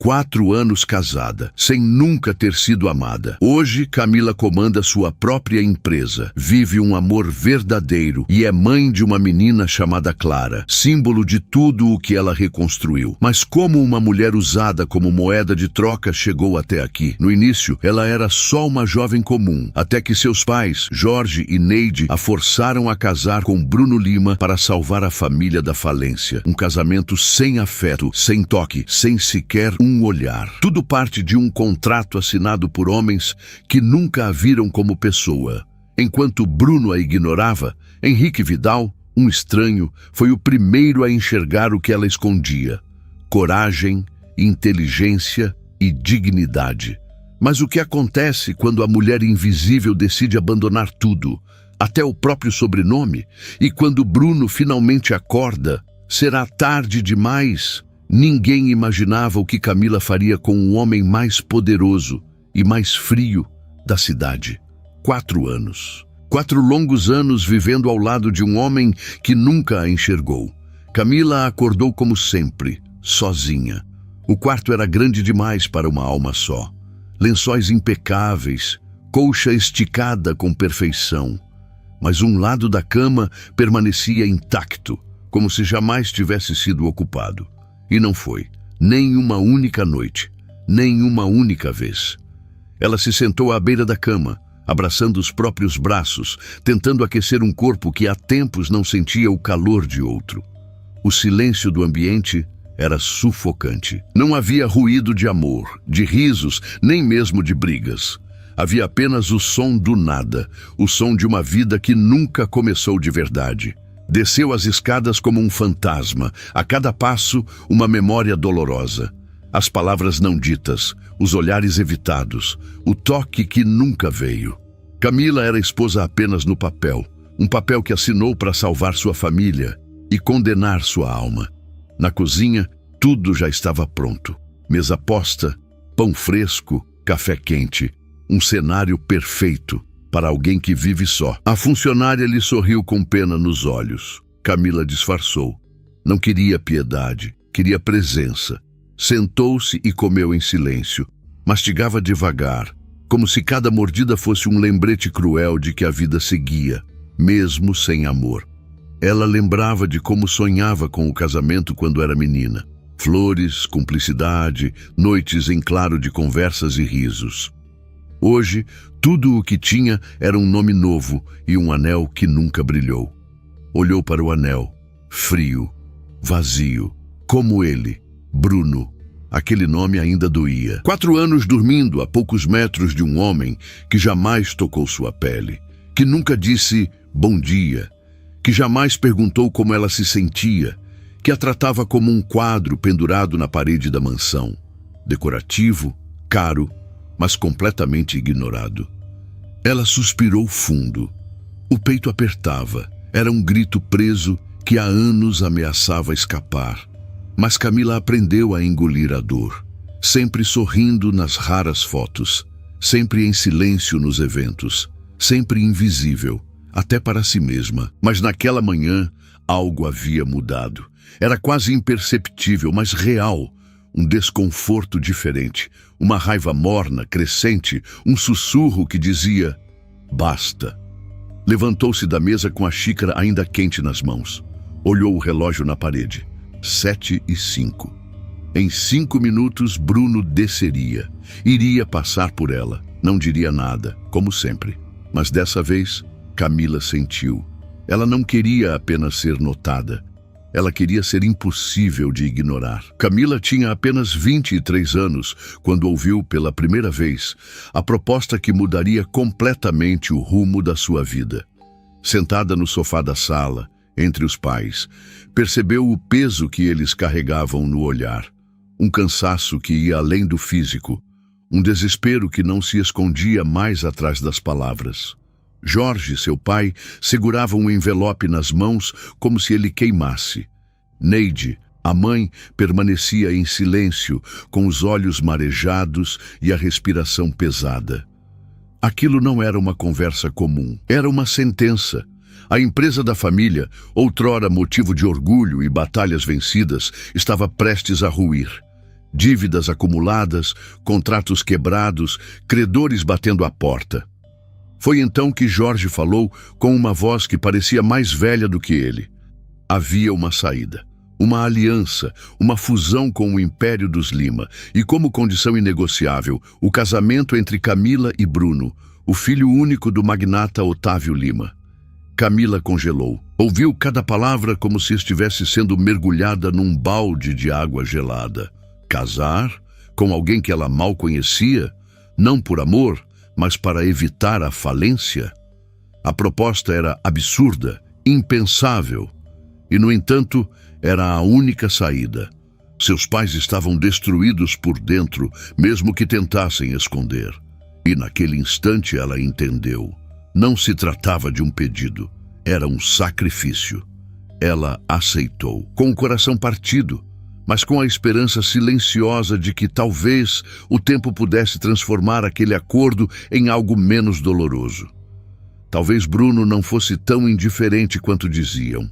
4 anos casada, sem nunca ter sido amada. Hoje, Camila comanda sua própria empresa, vive um amor verdadeiro e é mãe de uma menina chamada Clara, símbolo de tudo o que ela reconstruiu. Mas como uma mulher usada como moeda de troca chegou até aqui? No início, ela era só uma jovem comum, até que seus pais, Jorge e Neide, a forçaram a casar com Bruno Lima para salvar a família da falência. Um casamento sem afeto, sem toque, sem sequer um olhar. Tudo parte de um contrato assinado por homens que nunca a viram como pessoa. Enquanto Bruno a ignorava, Henrique Vidal, um estranho, foi o primeiro a enxergar o que ela escondia: coragem, inteligência e dignidade. Mas o que acontece quando a mulher invisível decide abandonar tudo, até o próprio sobrenome, e quando Bruno finalmente acorda, será tarde demais? Ninguém imaginava o que Camila faria com o homem mais poderoso e mais frio da cidade. 4 anos. 4 longos anos vivendo ao lado de um homem que nunca a enxergou. Camila acordou como sempre, sozinha. O quarto era grande demais para uma alma só. Lençóis impecáveis, colcha esticada com perfeição. Mas um lado da cama permanecia intacto, como se jamais tivesse sido ocupado. E não foi, nem uma única noite, nem uma única vez. Ela se sentou à beira da cama, abraçando os próprios braços, tentando aquecer um corpo que há tempos não sentia o calor de outro. O silêncio do ambiente era sufocante. Não havia ruído de amor, de risos, nem mesmo de brigas. Havia apenas o som do nada, o som de uma vida que nunca começou de verdade. Desceu as escadas como um fantasma, a cada passo uma memória dolorosa. As palavras não ditas, os olhares evitados, o toque que nunca veio. Camila era esposa apenas no papel, um papel que assinou para salvar sua família e condenar sua alma. Na cozinha, tudo já estava pronto. Mesa posta, pão fresco, café quente. Um cenário perfeito para alguém que vive só. A funcionária lhe sorriu com pena nos olhos. Camila disfarçou. Não queria piedade, queria presença. Sentou-se e comeu em silêncio. Mastigava devagar, como se cada mordida fosse um lembrete cruel de que a vida seguia, mesmo sem amor. Ela lembrava de como sonhava com o casamento quando era menina. Flores, cumplicidade, noites em claro de conversas e risos. Hoje, tudo o que tinha era um nome novo e um anel que nunca brilhou. Olhou para o anel, frio, vazio, como ele, Bruno. Aquele nome ainda doía. 4 anos dormindo a poucos metros de um homem que jamais tocou sua pele, que nunca disse bom dia, que jamais perguntou como ela se sentia, que a tratava como um quadro pendurado na parede da mansão. Decorativo, caro, mas completamente ignorado. Ela suspirou fundo. O peito apertava. Era um grito preso que há anos ameaçava escapar. Mas Camila aprendeu a engolir a dor, sempre sorrindo nas raras fotos, sempre em silêncio nos eventos, sempre invisível, até para si mesma. Mas naquela manhã, algo havia mudado. Era quase imperceptível, mas real. Um desconforto diferente, uma raiva morna, crescente, um sussurro que dizia: basta. Levantou-se da mesa com a xícara ainda quente nas mãos. Olhou o relógio na parede. 7:05. Em 5 minutos, Bruno desceria. Iria passar por ela. Não diria nada, como sempre. Mas dessa vez, Camila sentiu. Ela não queria apenas ser notada. Ela queria ser impossível de ignorar. Camila tinha apenas 23 anos quando ouviu pela primeira vez a proposta que mudaria completamente o rumo da sua vida. Sentada no sofá da sala, entre os pais, percebeu o peso que eles carregavam no olhar. Um cansaço que ia além do físico, um desespero que não se escondia mais atrás das palavras. Jorge, seu pai, segurava um envelope nas mãos como se ele queimasse. Neide, a mãe, permanecia em silêncio, com os olhos marejados e a respiração pesada. Aquilo não era uma conversa comum, era uma sentença. A empresa da família, outrora motivo de orgulho e batalhas vencidas, estava prestes a ruir. Dívidas acumuladas, contratos quebrados, credores batendo à porta. Foi então que Jorge falou com uma voz que parecia mais velha do que ele. Havia uma saída, uma aliança, uma fusão com o Império dos Lima e, como condição inegociável, o casamento entre Camila e Bruno, o filho único do magnata Otávio Lima. Camila congelou. Ouviu cada palavra como se estivesse sendo mergulhada num balde de água gelada. Casar com alguém que ela mal conhecia, não por amor, mas para evitar a falência? A proposta era absurda, impensável, e, no entanto, era a única saída. Seus pais estavam destruídos por dentro, mesmo que tentassem esconder. E naquele instante ela entendeu. Não se tratava de um pedido, era um sacrifício. Ela aceitou, com o coração partido, mas com a esperança silenciosa de que talvez o tempo pudesse transformar aquele acordo em algo menos doloroso. Talvez Bruno não fosse tão indiferente quanto diziam.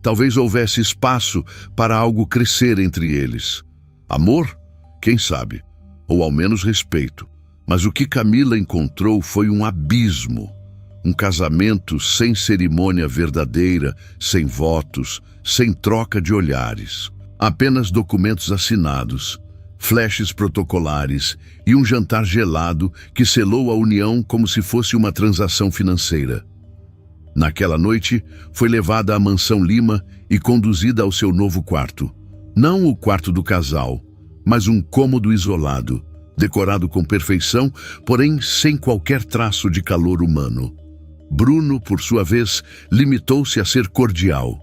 Talvez houvesse espaço para algo crescer entre eles. Amor? Quem sabe? Ou ao menos respeito. Mas o que Camila encontrou foi um abismo. Um casamento sem cerimônia verdadeira, sem votos, sem troca de olhares. Apenas documentos assinados, flashes protocolares e um jantar gelado que selou a união como se fosse uma transação financeira. Naquela noite, foi levada à mansão Lima e conduzida ao seu novo quarto. Não o quarto do casal, mas um cômodo isolado, decorado com perfeição, porém sem qualquer traço de calor humano. Bruno, por sua vez, limitou-se a ser cordial.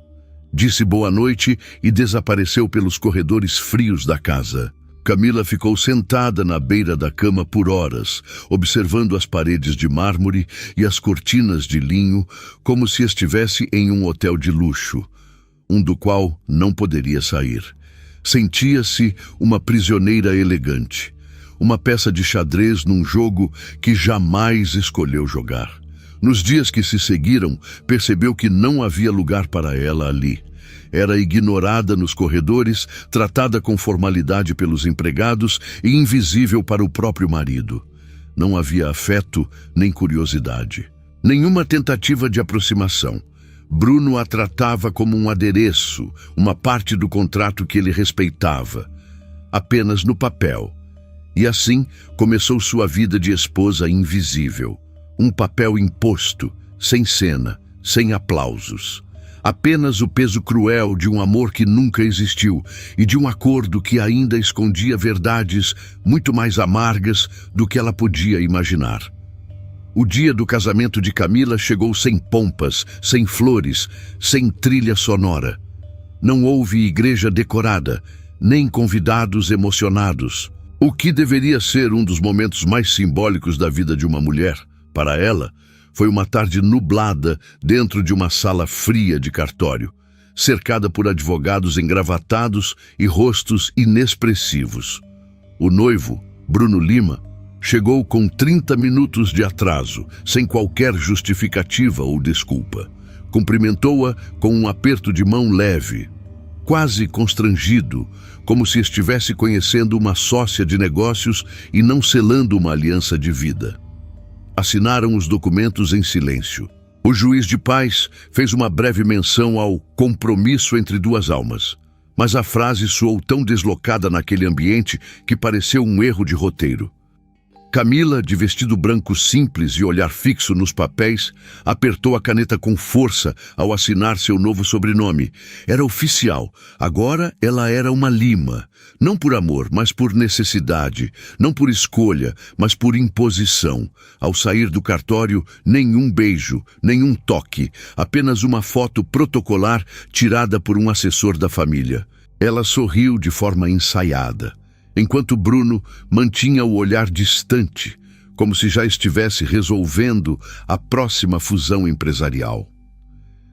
Disse boa noite e desapareceu pelos corredores frios da casa. Camila ficou sentada na beira da cama por horas, observando as paredes de mármore e as cortinas de linho, como se estivesse em um hotel de luxo, um do qual não poderia sair. Sentia-se uma prisioneira elegante, uma peça de xadrez num jogo que jamais escolheu jogar. Nos dias que se seguiram, percebeu que não havia lugar para ela ali. Era ignorada nos corredores, tratada com formalidade pelos empregados e invisível para o próprio marido. Não havia afeto nem curiosidade. Nenhuma tentativa de aproximação. Bruno a tratava como um adereço, uma parte do contrato que ele respeitava, apenas no papel. E assim começou sua vida de esposa invisível. Um papel imposto, sem cena, sem aplausos. Apenas o peso cruel de um amor que nunca existiu e de um acordo que ainda escondia verdades muito mais amargas do que ela podia imaginar. O dia do casamento de Camila chegou sem pompas, sem flores, sem trilha sonora. Não houve igreja decorada, nem convidados emocionados. O que deveria ser um dos momentos mais simbólicos da vida de uma mulher, para ela, foi uma tarde nublada dentro de uma sala fria de cartório, cercada por advogados engravatados e rostos inexpressivos. O noivo, Bruno Lima, chegou com 30 minutos de atraso, sem qualquer justificativa ou desculpa. Cumprimentou-a com um aperto de mão leve, quase constrangido, como se estivesse conhecendo uma sócia de negócios e não selando uma aliança de vida. Assinaram os documentos em silêncio. O juiz de paz fez uma breve menção ao compromisso entre duas almas, mas a frase soou tão deslocada naquele ambiente que pareceu um erro de roteiro. Camila, de vestido branco simples e olhar fixo nos papéis, apertou a caneta com força ao assinar seu novo sobrenome. Era oficial. Agora ela era uma Lima. Não por amor, mas por necessidade. Não por escolha, mas por imposição. Ao sair do cartório, nenhum beijo, nenhum toque. Apenas uma foto protocolar tirada por um assessor da família. Ela sorriu de forma ensaiada, enquanto Bruno mantinha o olhar distante, como se já estivesse resolvendo a próxima fusão empresarial.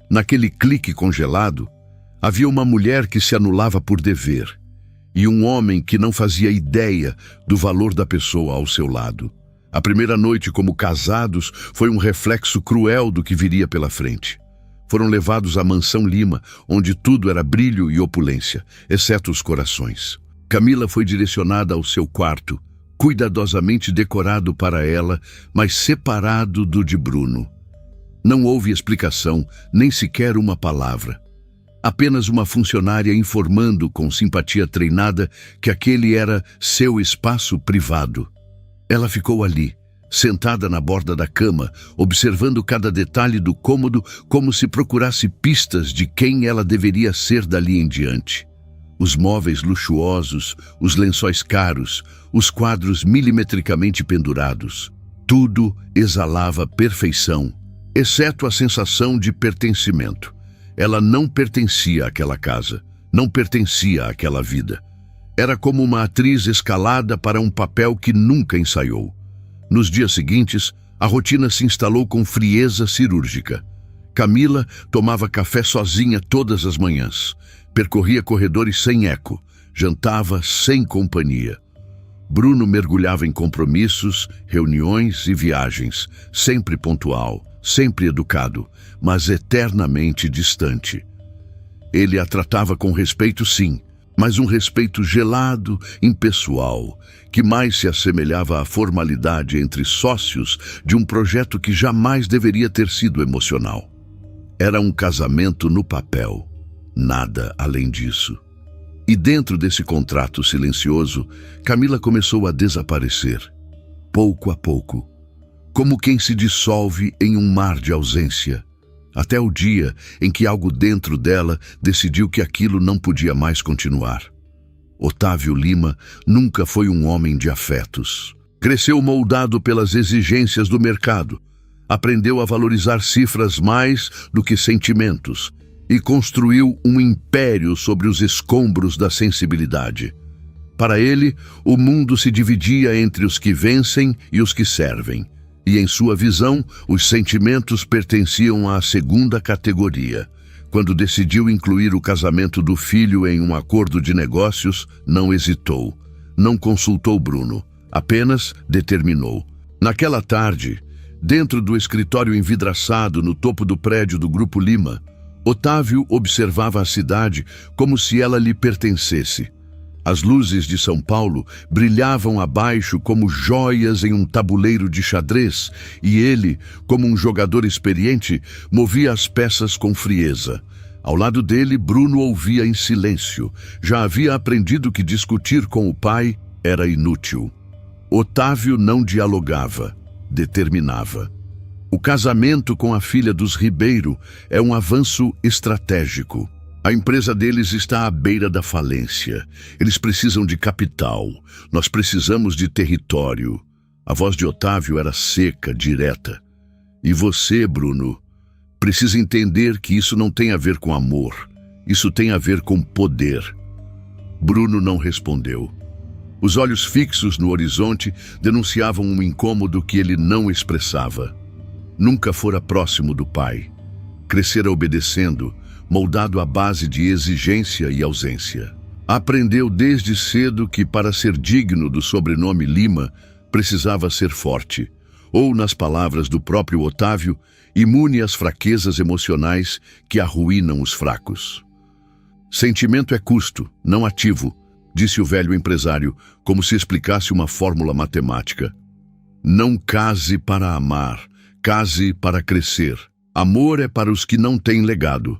Naquele clique congelado, havia uma mulher que se anulava por dever e um homem que não fazia ideia do valor da pessoa ao seu lado. A primeira noite como casados foi um reflexo cruel do que viria pela frente. Foram levados à mansão Lima, onde tudo era brilho e opulência, exceto os corações. Camila foi direcionada ao seu quarto, cuidadosamente decorado para ela, mas separado do de Bruno. Não houve explicação, nem sequer uma palavra. Apenas uma funcionária informando com simpatia treinada que aquele era seu espaço privado. Ela ficou ali, sentada na borda da cama, observando cada detalhe do cômodo como se procurasse pistas de quem ela deveria ser dali em diante. Os móveis luxuosos, os lençóis caros, os quadros milimetricamente pendurados. Tudo exalava perfeição, exceto a sensação de pertencimento. Ela não pertencia àquela casa, não pertencia àquela vida. Era como uma atriz escalada para um papel que nunca ensaiou. Nos dias seguintes, a rotina se instalou com frieza cirúrgica. Camila tomava café sozinha todas as manhãs, percorria corredores sem eco, jantava sem companhia. Bruno mergulhava em compromissos, reuniões e viagens, sempre pontual, sempre educado, mas eternamente distante. Ele a tratava com respeito, sim, mas um respeito gelado, impessoal, que mais se assemelhava à formalidade entre sócios de um projeto que jamais deveria ter sido emocional. Era um casamento no papel, nada além disso. E dentro desse contrato silencioso, Camila começou a desaparecer, pouco a pouco, como quem se dissolve em um mar de ausência, até o dia em que algo dentro dela decidiu que aquilo não podia mais continuar. Otávio Lima nunca foi um homem de afetos. Cresceu moldado pelas exigências do mercado, aprendeu a valorizar cifras mais do que sentimentos e construiu um império sobre os escombros da sensibilidade. Para ele, o mundo se dividia entre os que vencem e os que servem. E em sua visão, os sentimentos pertenciam à segunda categoria. Quando decidiu incluir o casamento do filho em um acordo de negócios, não hesitou. Não consultou Bruno, apenas determinou. Naquela tarde, dentro do escritório envidraçado no topo do prédio do Grupo Lima, Otávio observava a cidade como se ela lhe pertencesse. As luzes de São Paulo brilhavam abaixo como joias em um tabuleiro de xadrez, e ele, como um jogador experiente, movia as peças com frieza. Ao lado dele, Bruno ouvia em silêncio. Já havia aprendido que discutir com o pai era inútil. Otávio não dialogava, determinava. O casamento com a filha dos Ribeiro é um avanço estratégico. A empresa deles está à beira da falência. Eles precisam de capital. Nós precisamos de território. A voz de Otávio era seca, direta. E você, Bruno, precisa entender que isso não tem a ver com amor. Isso tem a ver com poder. Bruno não respondeu. Os olhos fixos no horizonte denunciavam um incômodo que ele não expressava. Nunca fora próximo do pai. Crescera obedecendo, moldado à base de exigência e ausência. Aprendeu desde cedo que, para ser digno do sobrenome Lima, precisava ser forte, ou, nas palavras do próprio Otávio, imune às fraquezas emocionais que arruinam os fracos. Sentimento é custo, não ativo, disse o velho empresário, como se explicasse uma fórmula matemática. Não case para amar, case para crescer. Amor é para os que não têm legado.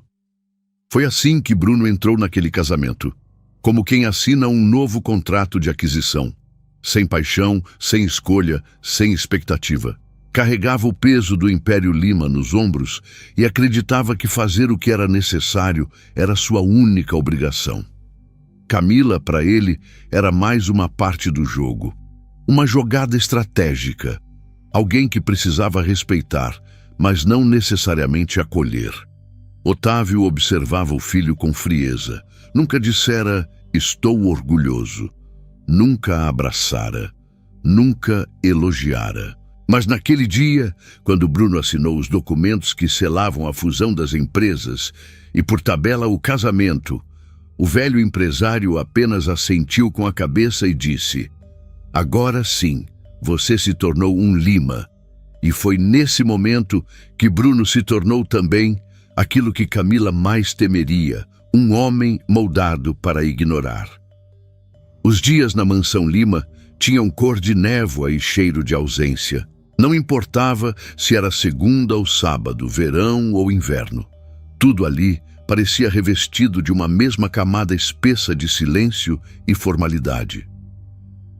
Foi assim que Bruno entrou naquele casamento, como quem assina um novo contrato de aquisição. Sem paixão, sem escolha, sem expectativa. Carregava o peso do Império Lima nos ombros e acreditava que fazer o que era necessário era sua única obrigação. Camila, para ele, era mais uma parte do jogo. Uma jogada estratégica. Alguém que precisava respeitar, mas não necessariamente acolher. Otávio observava o filho com frieza. Nunca dissera, estou orgulhoso. Nunca a abraçara. Nunca elogiara. Mas naquele dia, quando Bruno assinou os documentos que selavam a fusão das empresas e, por tabela, o casamento, o velho empresário apenas assentiu com a cabeça e disse, agora sim, você se tornou um Lima. E foi nesse momento que Bruno se tornou também aquilo que Camila mais temeria, um homem moldado para ignorar. Os dias na mansão Lima tinham cor de névoa e cheiro de ausência. Não importava se era segunda ou sábado, verão ou inverno. Tudo ali parecia revestido de uma mesma camada espessa de silêncio e formalidade.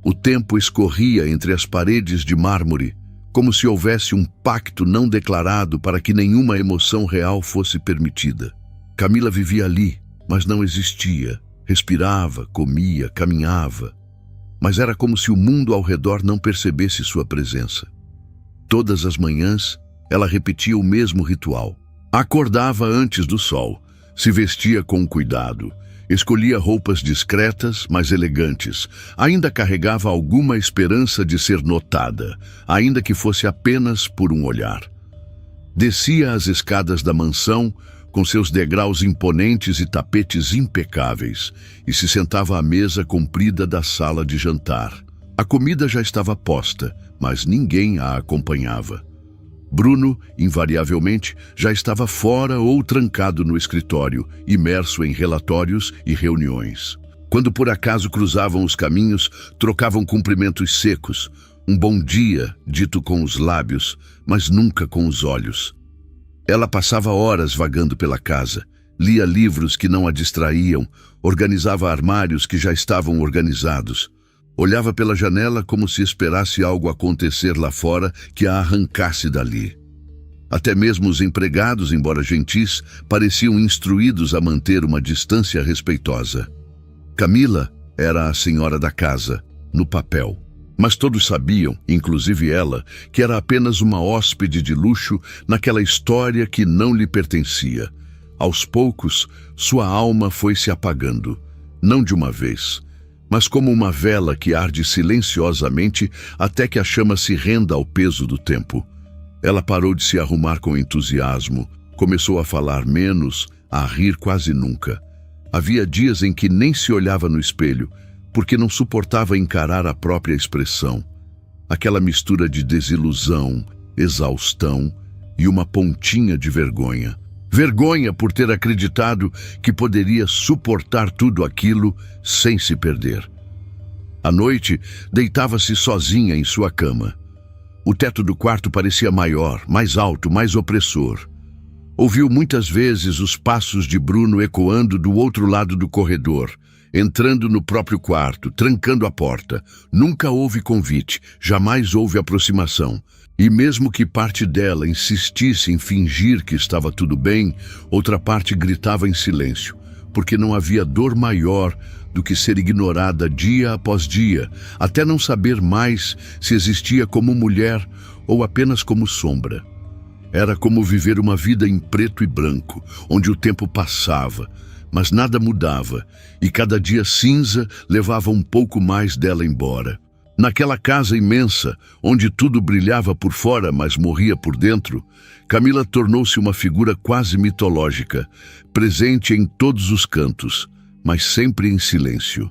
O tempo escorria entre as paredes de mármore, como se houvesse um pacto não declarado para que nenhuma emoção real fosse permitida. Camila vivia ali, mas não existia. Respirava, comia, caminhava. Mas era como se o mundo ao redor não percebesse sua presença. Todas as manhãs, ela repetia o mesmo ritual. Acordava antes do sol, se vestia com cuidado, escolhia roupas discretas, mas elegantes. Ainda carregava alguma esperança de ser notada, ainda que fosse apenas por um olhar. Descia as escadas da mansão, com seus degraus imponentes e tapetes impecáveis, e se sentava à mesa comprida da sala de jantar. A comida já estava posta, mas ninguém a acompanhava. Bruno, invariavelmente, já estava fora ou trancado no escritório, imerso em relatórios e reuniões. Quando por acaso cruzavam os caminhos, trocavam cumprimentos secos, um bom dia, dito com os lábios, mas nunca com os olhos. Ela passava horas vagando pela casa, lia livros que não a distraíam, organizava armários que já estavam organizados. Olhava pela janela como se esperasse algo acontecer lá fora que a arrancasse dali. Até mesmo os empregados, embora gentis, pareciam instruídos a manter uma distância respeitosa. Camila era a senhora da casa, no papel. Mas todos sabiam, inclusive ela, que era apenas uma hóspede de luxo naquela história que não lhe pertencia. Aos poucos, sua alma foi se apagando, não de uma vez, mas como uma vela que arde silenciosamente até que a chama se renda ao peso do tempo. Ela parou de se arrumar com entusiasmo, começou a falar menos, a rir quase nunca. Havia dias em que nem se olhava no espelho, porque não suportava encarar a própria expressão. Aquela mistura de desilusão, exaustão e uma pontinha de vergonha. Vergonha por ter acreditado que poderia suportar tudo aquilo sem se perder. À noite, deitava-se sozinha em sua cama. O teto do quarto parecia maior, mais alto, mais opressor. Ouviu muitas vezes os passos de Bruno ecoando do outro lado do corredor, entrando no próprio quarto, trancando a porta. Nunca houve convite, jamais houve aproximação. E mesmo que parte dela insistisse em fingir que estava tudo bem, outra parte gritava em silêncio, porque não havia dor maior do que ser ignorada dia após dia, até não saber mais se existia como mulher ou apenas como sombra. Era como viver uma vida em preto e branco, onde o tempo passava, mas nada mudava, e cada dia cinza levava um pouco mais dela embora. Naquela casa imensa, onde tudo brilhava por fora, mas morria por dentro, Camila tornou-se uma figura quase mitológica, presente em todos os cantos, mas sempre em silêncio.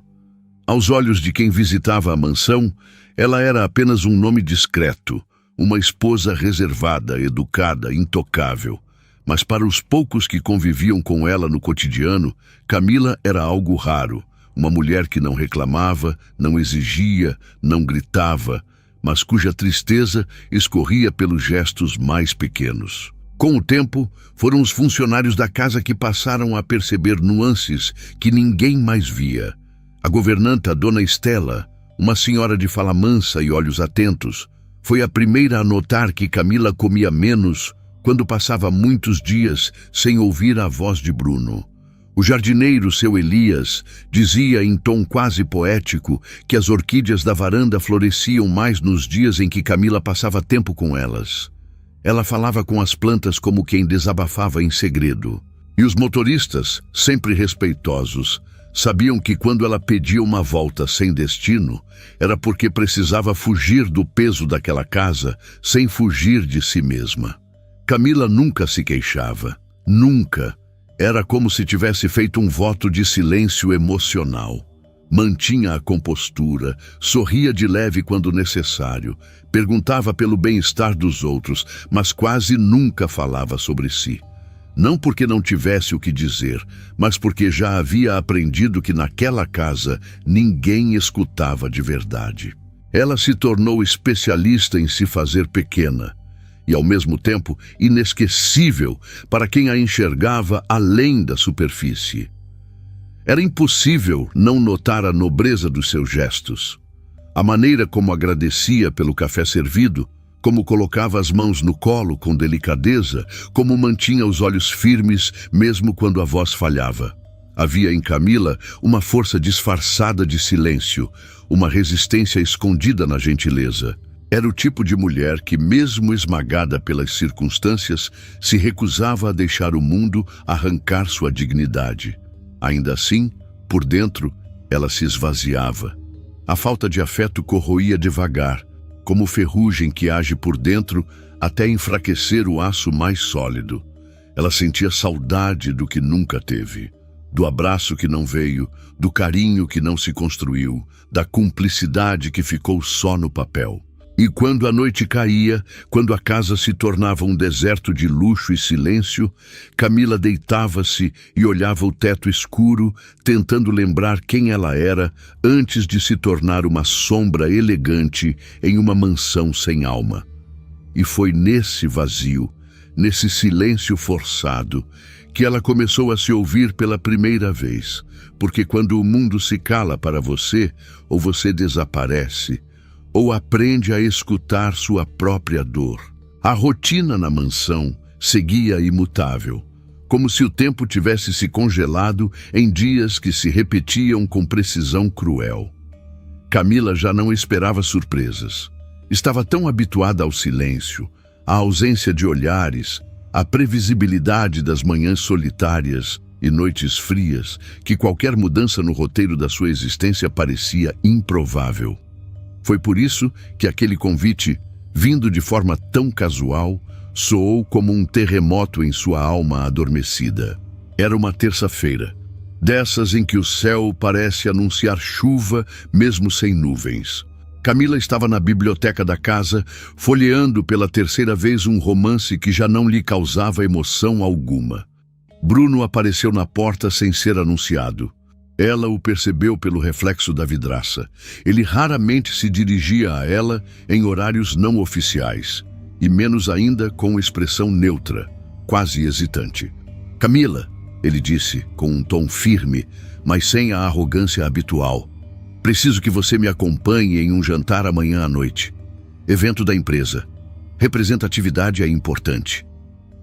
Aos olhos de quem visitava a mansão, ela era apenas um nome discreto, uma esposa reservada, educada, intocável. Mas para os poucos que conviviam com ela no cotidiano, Camila era algo raro. Uma mulher que não reclamava, não exigia, não gritava, mas cuja tristeza escorria pelos gestos mais pequenos. Com o tempo, foram os funcionários da casa que passaram a perceber nuances que ninguém mais via. A governanta, Dona Estela, uma senhora de fala mansa e olhos atentos, foi a primeira a notar que Camila comia menos quando passava muitos dias sem ouvir a voz de Bruno. O jardineiro, seu Elias, dizia em tom quase poético que as orquídeas da varanda floresciam mais nos dias em que Camila passava tempo com elas. Ela falava com as plantas como quem desabafava em segredo. E os motoristas, sempre respeitosos, sabiam que quando ela pedia uma volta sem destino, era porque precisava fugir do peso daquela casa sem fugir de si mesma. Camila nunca se queixava, nunca. Era como se tivesse feito um voto de silêncio emocional. Mantinha a compostura, sorria de leve quando necessário, perguntava pelo bem-estar dos outros, mas quase nunca falava sobre si. Não porque não tivesse o que dizer, mas porque já havia aprendido que naquela casa ninguém escutava de verdade. Ela se tornou especialista em se fazer pequena e, ao mesmo tempo, inesquecível para quem a enxergava além da superfície. Era impossível não notar a nobreza dos seus gestos, a maneira como agradecia pelo café servido, como colocava as mãos no colo com delicadeza, como mantinha os olhos firmes mesmo quando a voz falhava. Havia em Camila uma força disfarçada de silêncio, uma resistência escondida na gentileza. Era o tipo de mulher que, mesmo esmagada pelas circunstâncias, se recusava a deixar o mundo arrancar sua dignidade. Ainda assim, por dentro, ela se esvaziava. A falta de afeto corroía devagar, como ferrugem que age por dentro até enfraquecer o aço mais sólido. Ela sentia saudade do que nunca teve, do abraço que não veio, do carinho que não se construiu, da cumplicidade que ficou só no papel. E quando a noite caía, quando a casa se tornava um deserto de luxo e silêncio, Camila deitava-se e olhava o teto escuro, tentando lembrar quem ela era antes de se tornar uma sombra elegante em uma mansão sem alma. E foi nesse vazio, nesse silêncio forçado, que ela começou a se ouvir pela primeira vez, porque quando o mundo se cala para você, ou você desaparece, ou aprende a escutar sua própria dor. A rotina na mansão seguia imutável, como se o tempo tivesse se congelado em dias que se repetiam com precisão cruel. Camila já não esperava surpresas. Estava tão habituada ao silêncio, à ausência de olhares, à previsibilidade das manhãs solitárias e noites frias, que qualquer mudança no roteiro da sua existência parecia improvável. Foi por isso que aquele convite, vindo de forma tão casual, soou como um terremoto em sua alma adormecida. Era uma terça-feira, dessas em que o céu parece anunciar chuva mesmo sem nuvens. Camila estava na biblioteca da casa, folheando pela terceira vez um romance que já não lhe causava emoção alguma. Bruno apareceu na porta sem ser anunciado. Ela o percebeu pelo reflexo da vidraça. Ele raramente se dirigia a ela em horários não oficiais, e menos ainda com expressão neutra, quase hesitante. "Camila", ele disse, com um tom firme, mas sem a arrogância habitual. "Preciso que você me acompanhe em um jantar amanhã à noite. Evento da empresa. Representatividade é importante."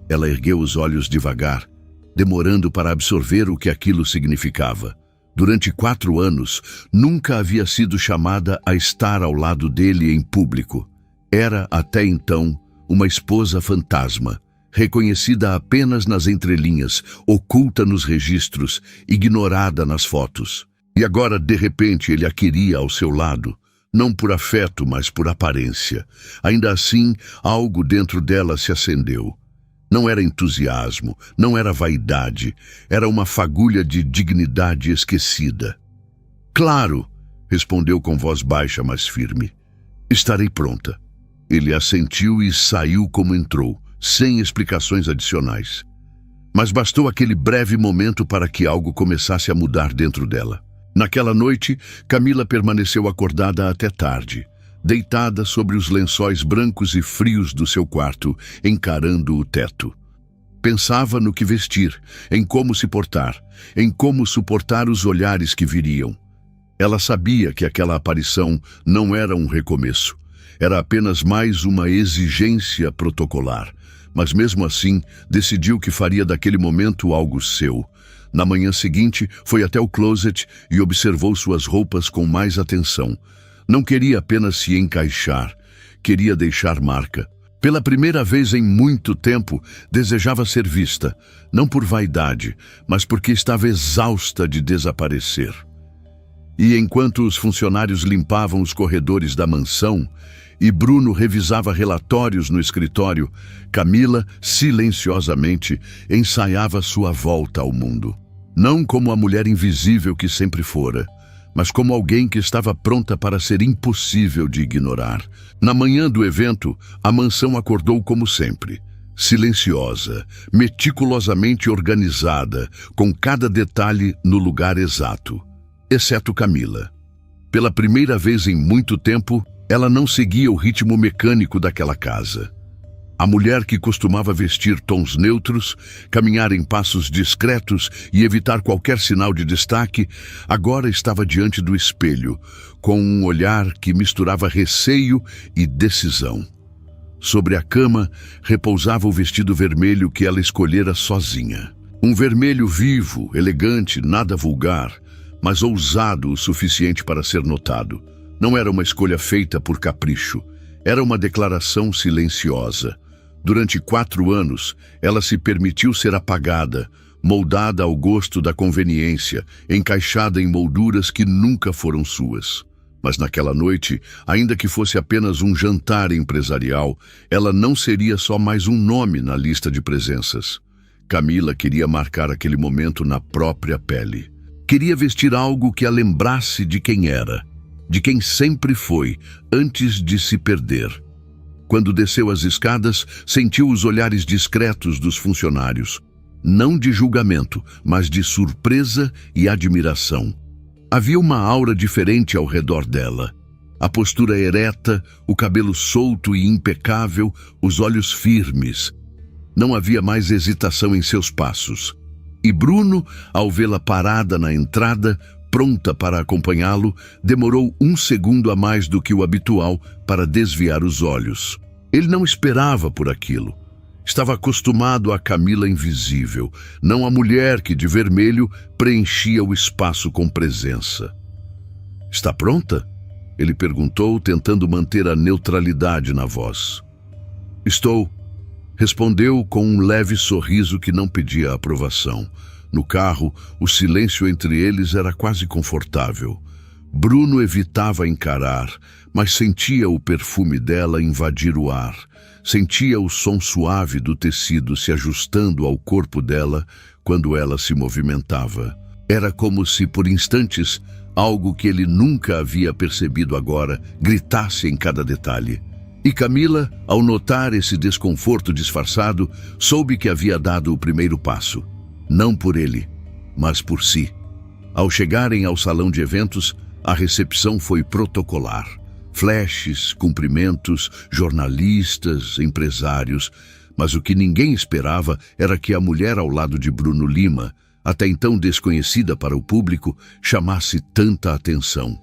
Ela ergueu os olhos devagar, demorando para absorver o que aquilo significava. Durante 4 anos, nunca havia sido chamada a estar ao lado dele em público. Era, até então, uma esposa fantasma, reconhecida apenas nas entrelinhas, oculta nos registros, ignorada nas fotos. E agora, de repente, ele a queria ao seu lado, não por afeto, mas por aparência. Ainda assim, algo dentro dela se acendeu. Não era entusiasmo, não era vaidade, era uma fagulha de dignidade esquecida. "Claro", respondeu com voz baixa, mas firme. "Estarei pronta." Ele assentiu e saiu como entrou, sem explicações adicionais. Mas bastou aquele breve momento para que algo começasse a mudar dentro dela. Naquela noite, Camila permaneceu acordada até tarde, deitada sobre os lençóis brancos e frios do seu quarto, encarando o teto. Pensava no que vestir, em como se portar, em como suportar os olhares que viriam. Ela sabia que aquela aparição não era um recomeço, era apenas mais uma exigência protocolar, mas mesmo assim decidiu que faria daquele momento algo seu. Na manhã seguinte, foi até o closet e observou suas roupas com mais atenção. Não queria apenas se encaixar, queria deixar marca. Pela primeira vez em muito tempo, desejava ser vista, não por vaidade, mas porque estava exausta de desaparecer. E enquanto os funcionários limpavam os corredores da mansão e Bruno revisava relatórios no escritório, Camila, silenciosamente, ensaiava sua volta ao mundo. Não como a mulher invisível que sempre fora, mas como alguém que estava pronta para ser impossível de ignorar. Na manhã do evento, a mansão acordou como sempre, silenciosa, meticulosamente organizada, com cada detalhe no lugar exato, exceto Camila. Pela primeira vez em muito tempo, ela não seguia o ritmo mecânico daquela casa. A mulher que costumava vestir tons neutros, caminhar em passos discretos e evitar qualquer sinal de destaque, agora estava diante do espelho, com um olhar que misturava receio e decisão. Sobre a cama, repousava o vestido vermelho que ela escolhera sozinha. Um vermelho vivo, elegante, nada vulgar, mas ousado o suficiente para ser notado. Não era uma escolha feita por capricho. Era uma declaração silenciosa. Durante 4 anos, ela se permitiu ser apagada, moldada ao gosto da conveniência, encaixada em molduras que nunca foram suas. Mas naquela noite, ainda que fosse apenas um jantar empresarial, ela não seria só mais um nome na lista de presenças. Camila queria marcar aquele momento na própria pele. Queria vestir algo que a lembrasse de quem era, de quem sempre foi, antes de se perder. Quando desceu as escadas, sentiu os olhares discretos dos funcionários. Não de julgamento, mas de surpresa e admiração. Havia uma aura diferente ao redor dela. A postura ereta, o cabelo solto e impecável, os olhos firmes. Não havia mais hesitação em seus passos. E Bruno, ao vê-la parada na entrada, pronta para acompanhá-lo, demorou 1 segundo a mais do que o habitual para desviar os olhos. Ele não esperava por aquilo. Estava acostumado à Camila invisível, não à mulher que, de vermelho, preenchia o espaço com presença. "Está pronta?" ele perguntou, tentando manter a neutralidade na voz. "Estou", respondeu com um leve sorriso que não pedia aprovação. No carro, o silêncio entre eles era quase confortável. Bruno evitava encarar, mas sentia o perfume dela invadir o ar. Sentia o som suave do tecido se ajustando ao corpo dela quando ela se movimentava. Era como se, por instantes, algo que ele nunca havia percebido agora gritasse em cada detalhe. E Camila, ao notar esse desconforto disfarçado, soube que havia dado o primeiro passo. Não por ele, mas por si. Ao chegarem ao salão de eventos, a recepção foi protocolar. Flashes, cumprimentos, jornalistas, empresários. Mas o que ninguém esperava era que a mulher ao lado de Bruno Lima, até então desconhecida para o público, chamasse tanta atenção.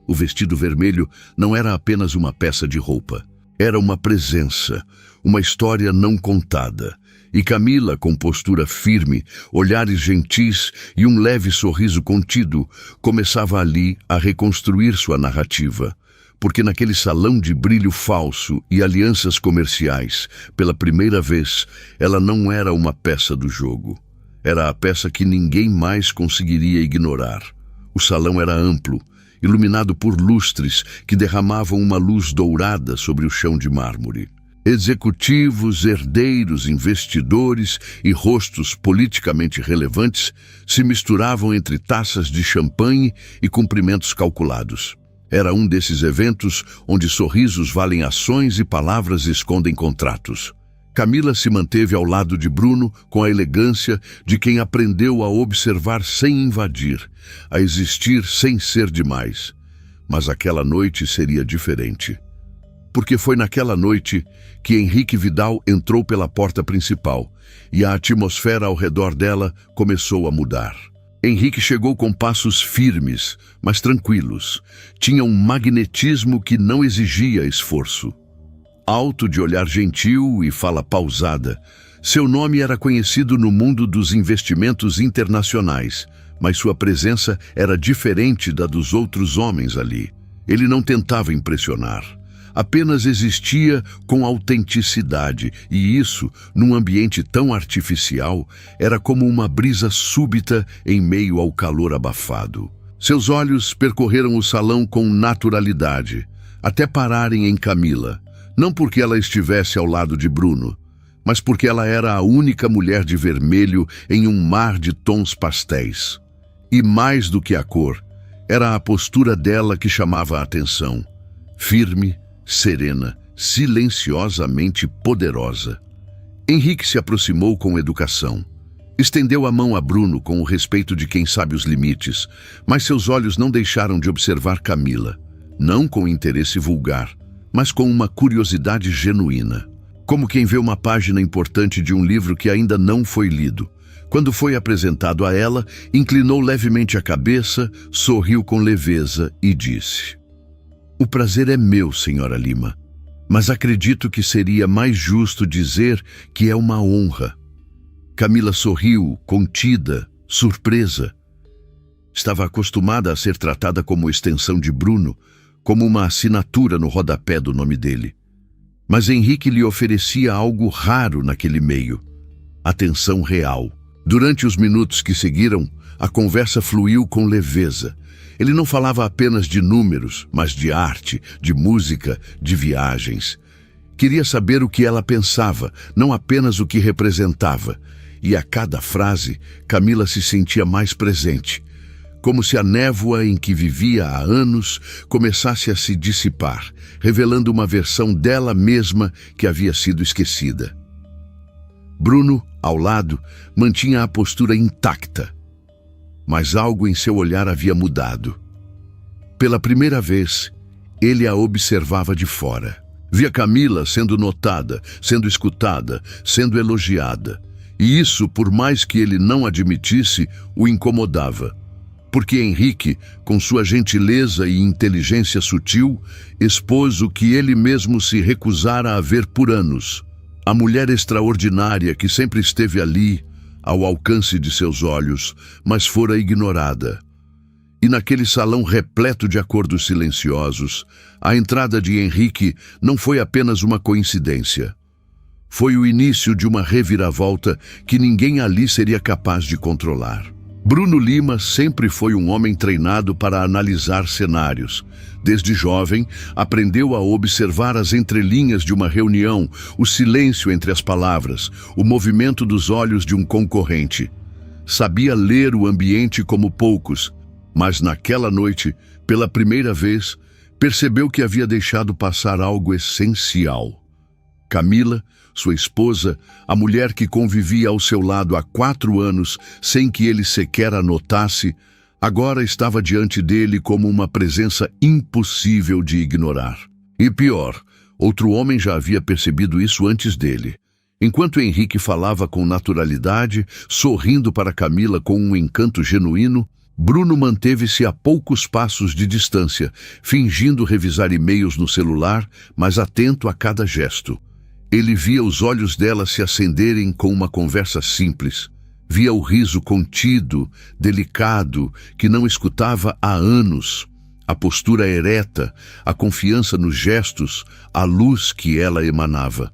O vestido vermelho não era apenas uma peça de roupa. Era uma presença, uma história não contada. E Camila, com postura firme, olhares gentis e um leve sorriso contido, começava ali a reconstruir sua narrativa. Porque naquele salão de brilho falso e alianças comerciais, pela primeira vez, ela não era uma peça do jogo. Era a peça que ninguém mais conseguiria ignorar. O salão era amplo, iluminado por lustres que derramavam uma luz dourada sobre o chão de mármore. Executivos, herdeiros, investidores e rostos politicamente relevantes se misturavam entre taças de champanhe e cumprimentos calculados. Era um desses eventos onde sorrisos valem ações e palavras escondem contratos. Camila se manteve ao lado de Bruno com a elegância de quem aprendeu a observar sem invadir, a existir sem ser demais. Mas aquela noite seria diferente. Porque foi naquela noite que Henrique Vidal entrou pela porta principal e a atmosfera ao redor dela começou a mudar. Henrique chegou com passos firmes, mas tranquilos. Tinha um magnetismo que não exigia esforço. Alto, de olhar gentil e fala pausada, seu nome era conhecido no mundo dos investimentos internacionais, mas sua presença era diferente da dos outros homens ali. Ele não tentava impressionar. Apenas existia com autenticidade, e isso, num ambiente tão artificial, era como uma brisa súbita em meio ao calor abafado. Seus olhos percorreram o salão com naturalidade, até pararem em Camila, não porque ela estivesse ao lado de Bruno, mas porque ela era a única mulher de vermelho em um mar de tons pastéis. E mais do que a cor, era a postura dela que chamava a atenção, firme, serena, silenciosamente poderosa. Henrique se aproximou com educação. Estendeu a mão a Bruno com o respeito de quem sabe os limites, mas seus olhos não deixaram de observar Camila, não com interesse vulgar, mas com uma curiosidade genuína, como quem vê uma página importante de um livro que ainda não foi lido. Quando foi apresentado a ela, inclinou levemente a cabeça, sorriu com leveza e disse: "O prazer é meu, senhora Lima, mas acredito que seria mais justo dizer que é uma honra." Camila sorriu, contida, surpresa. Estava acostumada a ser tratada como extensão de Bruno, como uma assinatura no rodapé do nome dele. Mas Henrique lhe oferecia algo raro naquele meio: atenção real. Durante os minutos que seguiram, a conversa fluiu com leveza. Ele não falava apenas de números, mas de arte, de música, de viagens. Queria saber o que ela pensava, não apenas o que representava. E a cada frase, Camila se sentia mais presente, como se a névoa em que vivia há anos começasse a se dissipar, revelando uma versão dela mesma que havia sido esquecida. Bruno, ao lado, mantinha a postura intacta, mas algo em seu olhar havia mudado. Pela primeira vez, ele a observava de fora. Via Camila sendo notada, sendo escutada, sendo elogiada. E isso, por mais que ele não admitisse, o incomodava. Porque Henrique, com sua gentileza e inteligência sutil, expôs o que ele mesmo se recusara a ver por anos. A mulher extraordinária que sempre esteve ali, ao alcance de seus olhos, mas fora ignorada. E naquele salão repleto de acordos silenciosos, a entrada de Henrique não foi apenas uma coincidência. Foi o início de uma reviravolta que ninguém ali seria capaz de controlar. Bruno Lima sempre foi um homem treinado para analisar cenários. Desde jovem, aprendeu a observar as entrelinhas de uma reunião, o silêncio entre as palavras, o movimento dos olhos de um concorrente. Sabia ler o ambiente como poucos, mas naquela noite, pela primeira vez, percebeu que havia deixado passar algo essencial. Camila, sua esposa, a mulher que convivia ao seu lado há 4 anos sem que ele sequer a notasse, agora estava diante dele como uma presença impossível de ignorar. E pior, outro homem já havia percebido isso antes dele. Enquanto Henrique falava com naturalidade, sorrindo para Camila com um encanto genuíno, Bruno manteve-se a poucos passos de distância, fingindo revisar e-mails no celular, mas atento a cada gesto. Ele via os olhos dela se acenderem com uma conversa simples. Via o riso contido, delicado, que não escutava há anos. A postura ereta, a confiança nos gestos, a luz que ela emanava.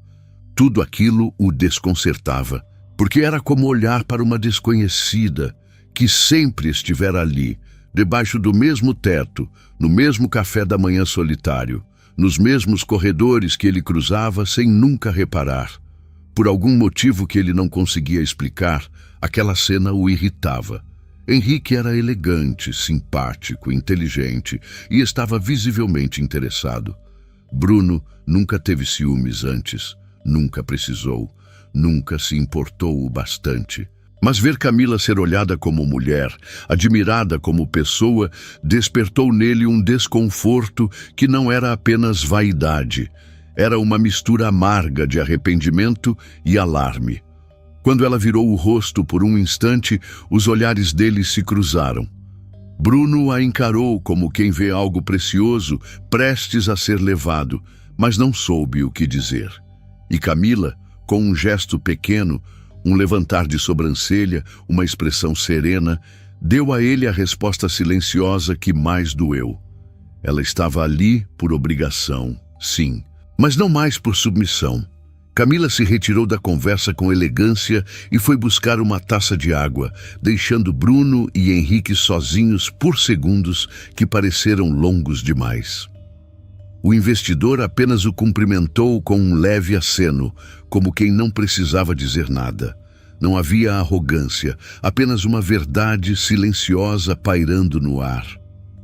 Tudo aquilo o desconcertava, porque era como olhar para uma desconhecida que sempre estivera ali, debaixo do mesmo teto, no mesmo café da manhã solitário, nos mesmos corredores que ele cruzava sem nunca reparar. Por algum motivo que ele não conseguia explicar, aquela cena o irritava. Henrique era elegante, simpático, inteligente e estava visivelmente interessado. Bruno nunca teve ciúmes antes, nunca precisou, nunca se importou o bastante. Mas ver Camila ser olhada como mulher, admirada como pessoa, despertou nele um desconforto que não era apenas vaidade. Era uma mistura amarga de arrependimento e alarme. Quando ela virou o rosto por um instante, os olhares dele se cruzaram. Bruno a encarou como quem vê algo precioso, prestes a ser levado, mas não soube o que dizer. E Camila, com um gesto pequeno, um levantar de sobrancelha, uma expressão serena, deu a ele a resposta silenciosa que mais doeu. Ela estava ali por obrigação, sim, mas não mais por submissão. Camila se retirou da conversa com elegância e foi buscar uma taça de água, deixando Bruno e Henrique sozinhos por segundos que pareceram longos demais. O investidor apenas o cumprimentou com um leve aceno, como quem não precisava dizer nada. Não havia arrogância, apenas uma verdade silenciosa pairando no ar.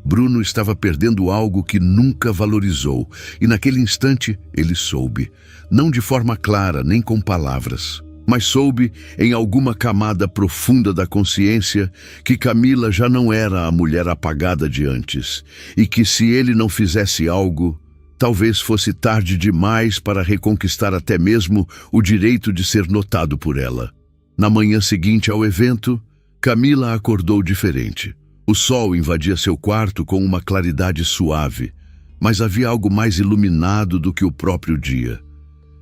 Bruno estava perdendo algo que nunca valorizou, e naquele instante ele soube, não de forma clara nem com palavras, mas soube em alguma camada profunda da consciência que Camila já não era a mulher apagada de antes, e que se ele não fizesse algo, talvez fosse tarde demais para reconquistar até mesmo o direito de ser notado por ela. Na manhã seguinte ao evento, Camila acordou diferente. O sol invadia seu quarto com uma claridade suave, mas havia algo mais iluminado do que o próprio dia.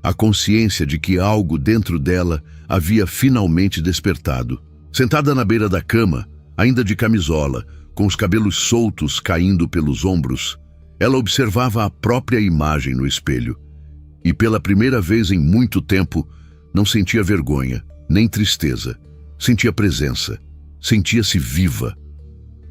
A consciência de que algo dentro dela havia finalmente despertado. Sentada na beira da cama, ainda de camisola, com os cabelos soltos caindo pelos ombros, ela observava a própria imagem no espelho. E pela primeira vez em muito tempo, não sentia vergonha, nem tristeza. Sentia presença. Sentia-se viva.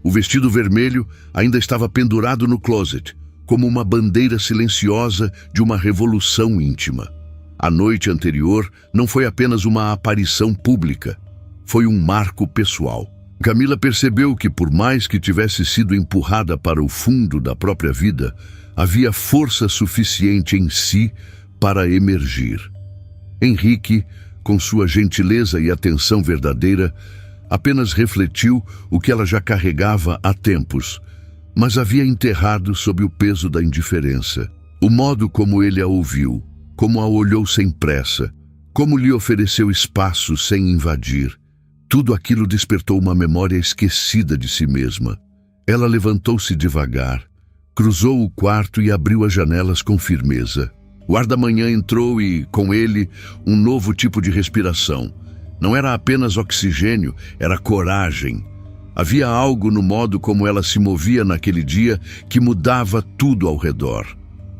O vestido vermelho ainda estava pendurado no closet, como uma bandeira silenciosa de uma revolução íntima. A noite anterior não foi apenas uma aparição pública, foi um marco pessoal. Camila percebeu que, por mais que tivesse sido empurrada para o fundo da própria vida, havia força suficiente em si para emergir. Henrique, com sua gentileza e atenção verdadeira, apenas refletiu o que ela já carregava há tempos, mas havia enterrado sob o peso da indiferença. O modo como ele a ouviu, como a olhou sem pressa, como lhe ofereceu espaço sem invadir, tudo aquilo despertou uma memória esquecida de si mesma. Ela levantou-se devagar, cruzou o quarto e abriu as janelas com firmeza. O ar da manhã entrou e, com ele, um novo tipo de respiração. Não era apenas oxigênio, era coragem. Havia algo no modo como ela se movia naquele dia que mudava tudo ao redor.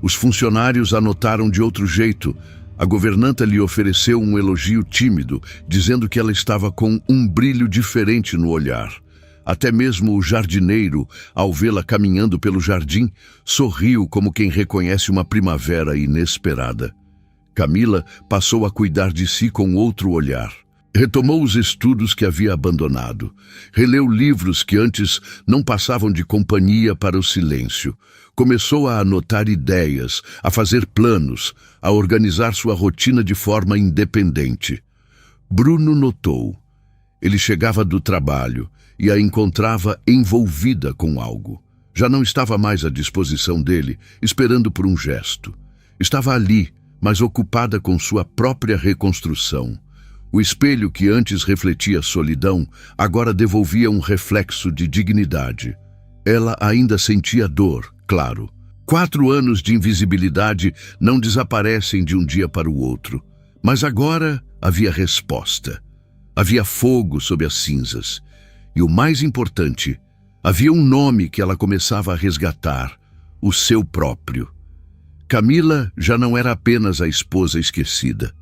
Os funcionários a notaram de outro jeito. A governanta lhe ofereceu um elogio tímido, dizendo que ela estava com um brilho diferente no olhar. Até mesmo o jardineiro, ao vê-la caminhando pelo jardim, sorriu como quem reconhece uma primavera inesperada. Camila passou a cuidar de si com outro olhar. Retomou os estudos que havia abandonado. Releu livros que antes não passavam de companhia para o silêncio. Começou a anotar ideias, a fazer planos, a organizar sua rotina de forma independente. Bruno notou. Ele chegava do trabalho e a encontrava envolvida com algo. Já não estava mais à disposição dele, esperando por um gesto. Estava ali, mas ocupada com sua própria reconstrução. O espelho que antes refletia solidão, agora devolvia um reflexo de dignidade. Ela ainda sentia dor, claro. 4 anos de invisibilidade não desaparecem de um dia para o outro. Mas agora havia resposta. Havia fogo sob as cinzas. E o mais importante, havia um nome que ela começava a resgatar, o seu próprio. Camila já não era apenas a esposa esquecida.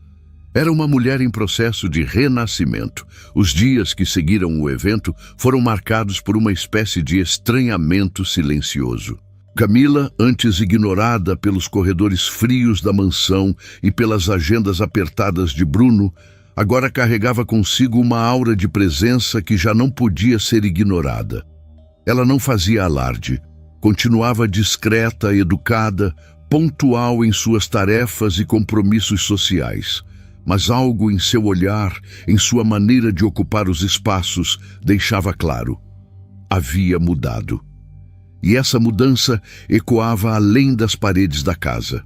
Era uma mulher em processo de renascimento. Os dias que seguiram o evento foram marcados por uma espécie de estranhamento silencioso. Camila, antes ignorada pelos corredores frios da mansão e pelas agendas apertadas de Bruno, agora carregava consigo uma aura de presença que já não podia ser ignorada. Ela não fazia alarde, continuava discreta, educada, pontual em suas tarefas e compromissos sociais. Mas algo em seu olhar, em sua maneira de ocupar os espaços, deixava claro. Havia mudado. E essa mudança ecoava além das paredes da casa.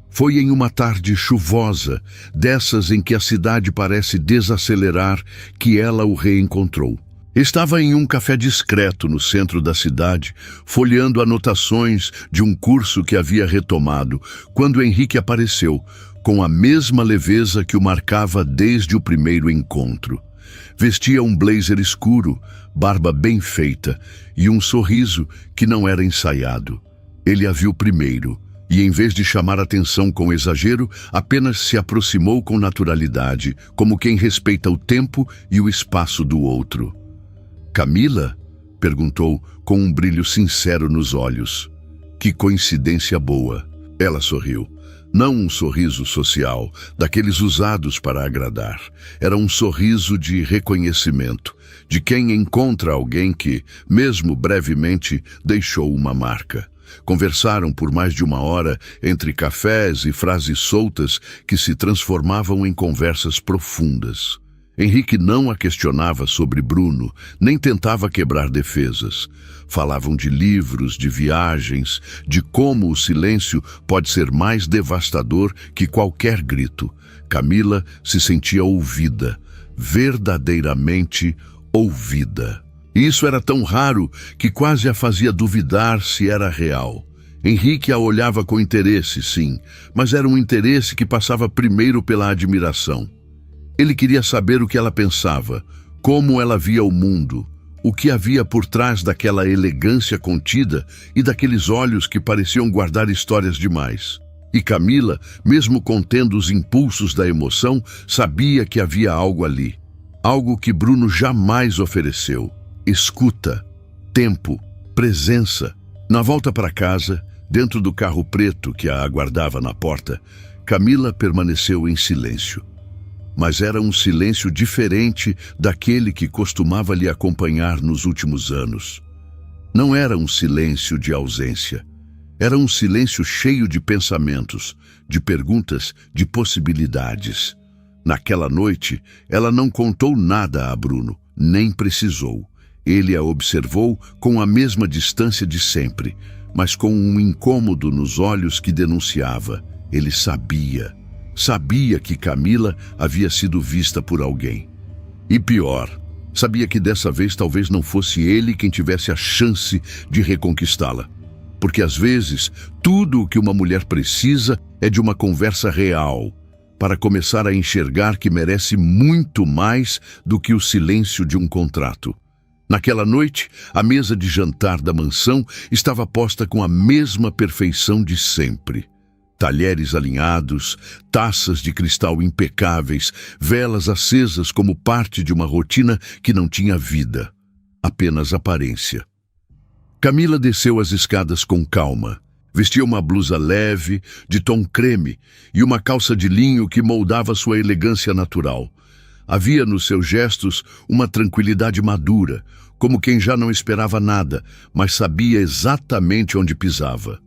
Foi em uma tarde chuvosa, dessas em que a cidade parece desacelerar, que ela o reencontrou. Estava em um café discreto no centro da cidade, folheando anotações de um curso que havia retomado, quando Henrique apareceu, com a mesma leveza que o marcava desde o primeiro encontro. Vestia um blazer escuro, barba bem feita e um sorriso que não era ensaiado. Ele a viu primeiro e, em vez de chamar atenção com exagero, apenas se aproximou com naturalidade, como quem respeita o tempo e o espaço do outro. «Camila?» perguntou, com um brilho sincero nos olhos. Que coincidência boa! Ela sorriu. Não um sorriso social, daqueles usados para agradar. Era um sorriso de reconhecimento, de quem encontra alguém que, mesmo brevemente, deixou uma marca. Conversaram por mais de 1 hora entre cafés e frases soltas que se transformavam em conversas profundas. Henrique não a questionava sobre Bruno, nem tentava quebrar defesas. Falavam de livros, de viagens, de como o silêncio pode ser mais devastador que qualquer grito. Camila se sentia ouvida, verdadeiramente ouvida. E isso era tão raro que quase a fazia duvidar se era real. Henrique a olhava com interesse, sim, mas era um interesse que passava primeiro pela admiração. Ele queria saber o que ela pensava, como ela via o mundo, o que havia por trás daquela elegância contida e daqueles olhos que pareciam guardar histórias demais. E Camila, mesmo contendo os impulsos da emoção, sabia que havia algo ali. Algo que Bruno jamais ofereceu. Escuta, tempo, presença. Na volta para casa, dentro do carro preto que a aguardava na porta, Camila permaneceu em silêncio. Mas era um silêncio diferente daquele que costumava lhe acompanhar nos últimos anos. Não era um silêncio de ausência. Era um silêncio cheio de pensamentos, de perguntas, de possibilidades. Naquela noite, ela não contou nada a Bruno, nem precisou. Ele a observou com a mesma distância de sempre, mas com um incômodo nos olhos que denunciava. Ele sabia. Sabia que Camila havia sido vista por alguém. E pior, sabia que dessa vez talvez não fosse ele quem tivesse a chance de reconquistá-la. Porque às vezes, tudo o que uma mulher precisa é de uma conversa real, para começar a enxergar que merece muito mais do que o silêncio de um contrato. Naquela noite, a mesa de jantar da mansão estava posta com a mesma perfeição de sempre. Talheres alinhados, taças de cristal impecáveis, velas acesas como parte de uma rotina que não tinha vida, apenas aparência. Camila desceu as escadas com calma. Vestia uma blusa leve, de tom creme, e uma calça de linho que moldava sua elegância natural. Havia nos seus gestos uma tranquilidade madura, como quem já não esperava nada, mas sabia exatamente onde pisava.